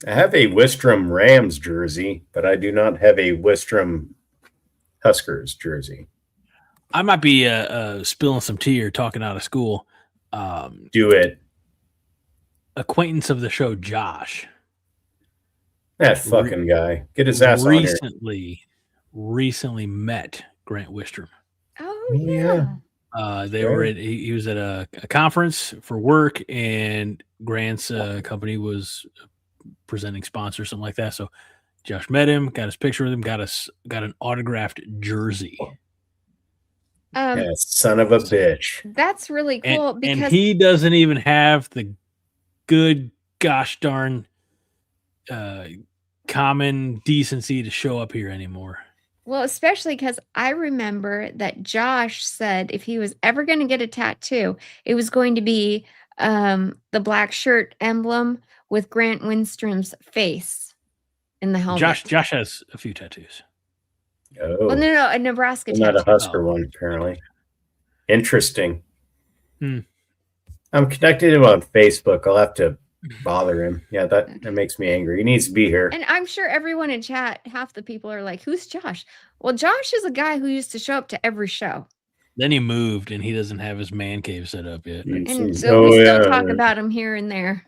I have a Wistrom Rams jersey, but I do not have a Wistrom Huskers jersey. I might be spilling some tea or talking out of school. Do it. Acquaintance of the show, Josh. That fucking guy. Get his ass on here. Recently met Grant Wistrom. Oh, yeah. He was at a conference for work, and Grant's company was presenting sponsor, something like that. So Josh met him, got his picture with him, got an autographed jersey. Yeah, son of a bitch. That's really cool because he doesn't even have the good gosh darn common decency to show up here anymore. Well, especially because I remember that Josh said if he was ever going to get a tattoo, it was going to be the black shirt emblem with Grant Winstrom's face in the helmet. Josh has a few tattoos. Oh, well, no, a Nebraska tattoo. Not a Husker one, apparently. Interesting. I'm connected to him on Facebook. I'll have to bother him. Yeah, that makes me angry. He needs to be here. And I'm sure everyone in chat, half the people are like, who's Josh? Well, Josh is a guy who used to show up to every show. Then he moved and he doesn't have his man cave set up yet. And so we still talk about him here and there.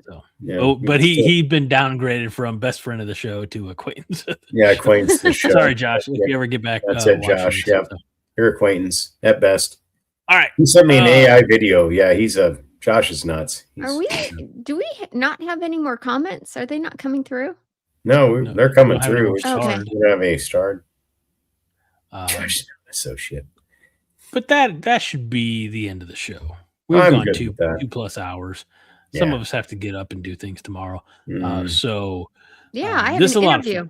So, but he'd been downgraded from best friend of the show to acquaintance. Yeah, acquaintance of the show. Sorry, Josh. If you ever get back, that's it, Josh. Yep, your acquaintance at best. All right. He sent me an AI video. Yeah, Josh is nuts. Do we not have any more comments? Are they not coming through? No, they're coming through. Okay. We don't have any starred. Josh, so shit. But that should be the end of the show. We've gone 2+ hours. Some of us have to get up and do things tomorrow. So I have an interview.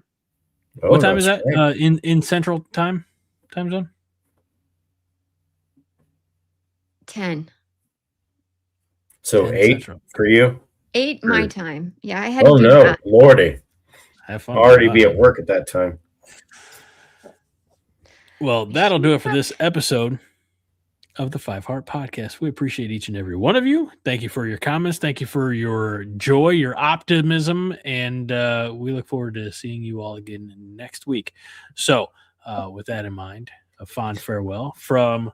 What time is that? In Central time zone? 10. So 8 Central. For you? 8 my time. Yeah, I had to do that. Lordy. Have fun. Already be at work at that time. Well, that'll do it for this episode of the 5 Heart Podcast. We appreciate each and every one of you. Thank you for your comments. Thank you for your joy, your optimism, and we look forward to seeing you all again next week. So, with that in mind, a fond farewell from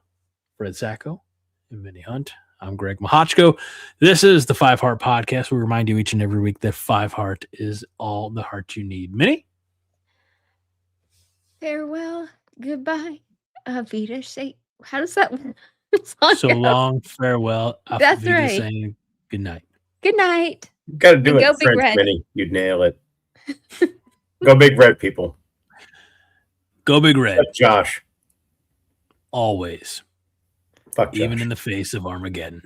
Fred Sacco and Minnie Hunt. I'm Greg Mahachko. This is the 5 Heart Podcast. We remind you each and every week that 5 Heart is all the heart you need. Minnie? Farewell. Goodbye. Avita say. How does that work? So long, farewell. That's right. Saying good night. Good night. You got to do it, Big French, Red. Minnie. You'd nail it. Go Big Red, people. Go Big Red. Fuck Josh. Always. Fuck Josh. Even in the face of Armageddon.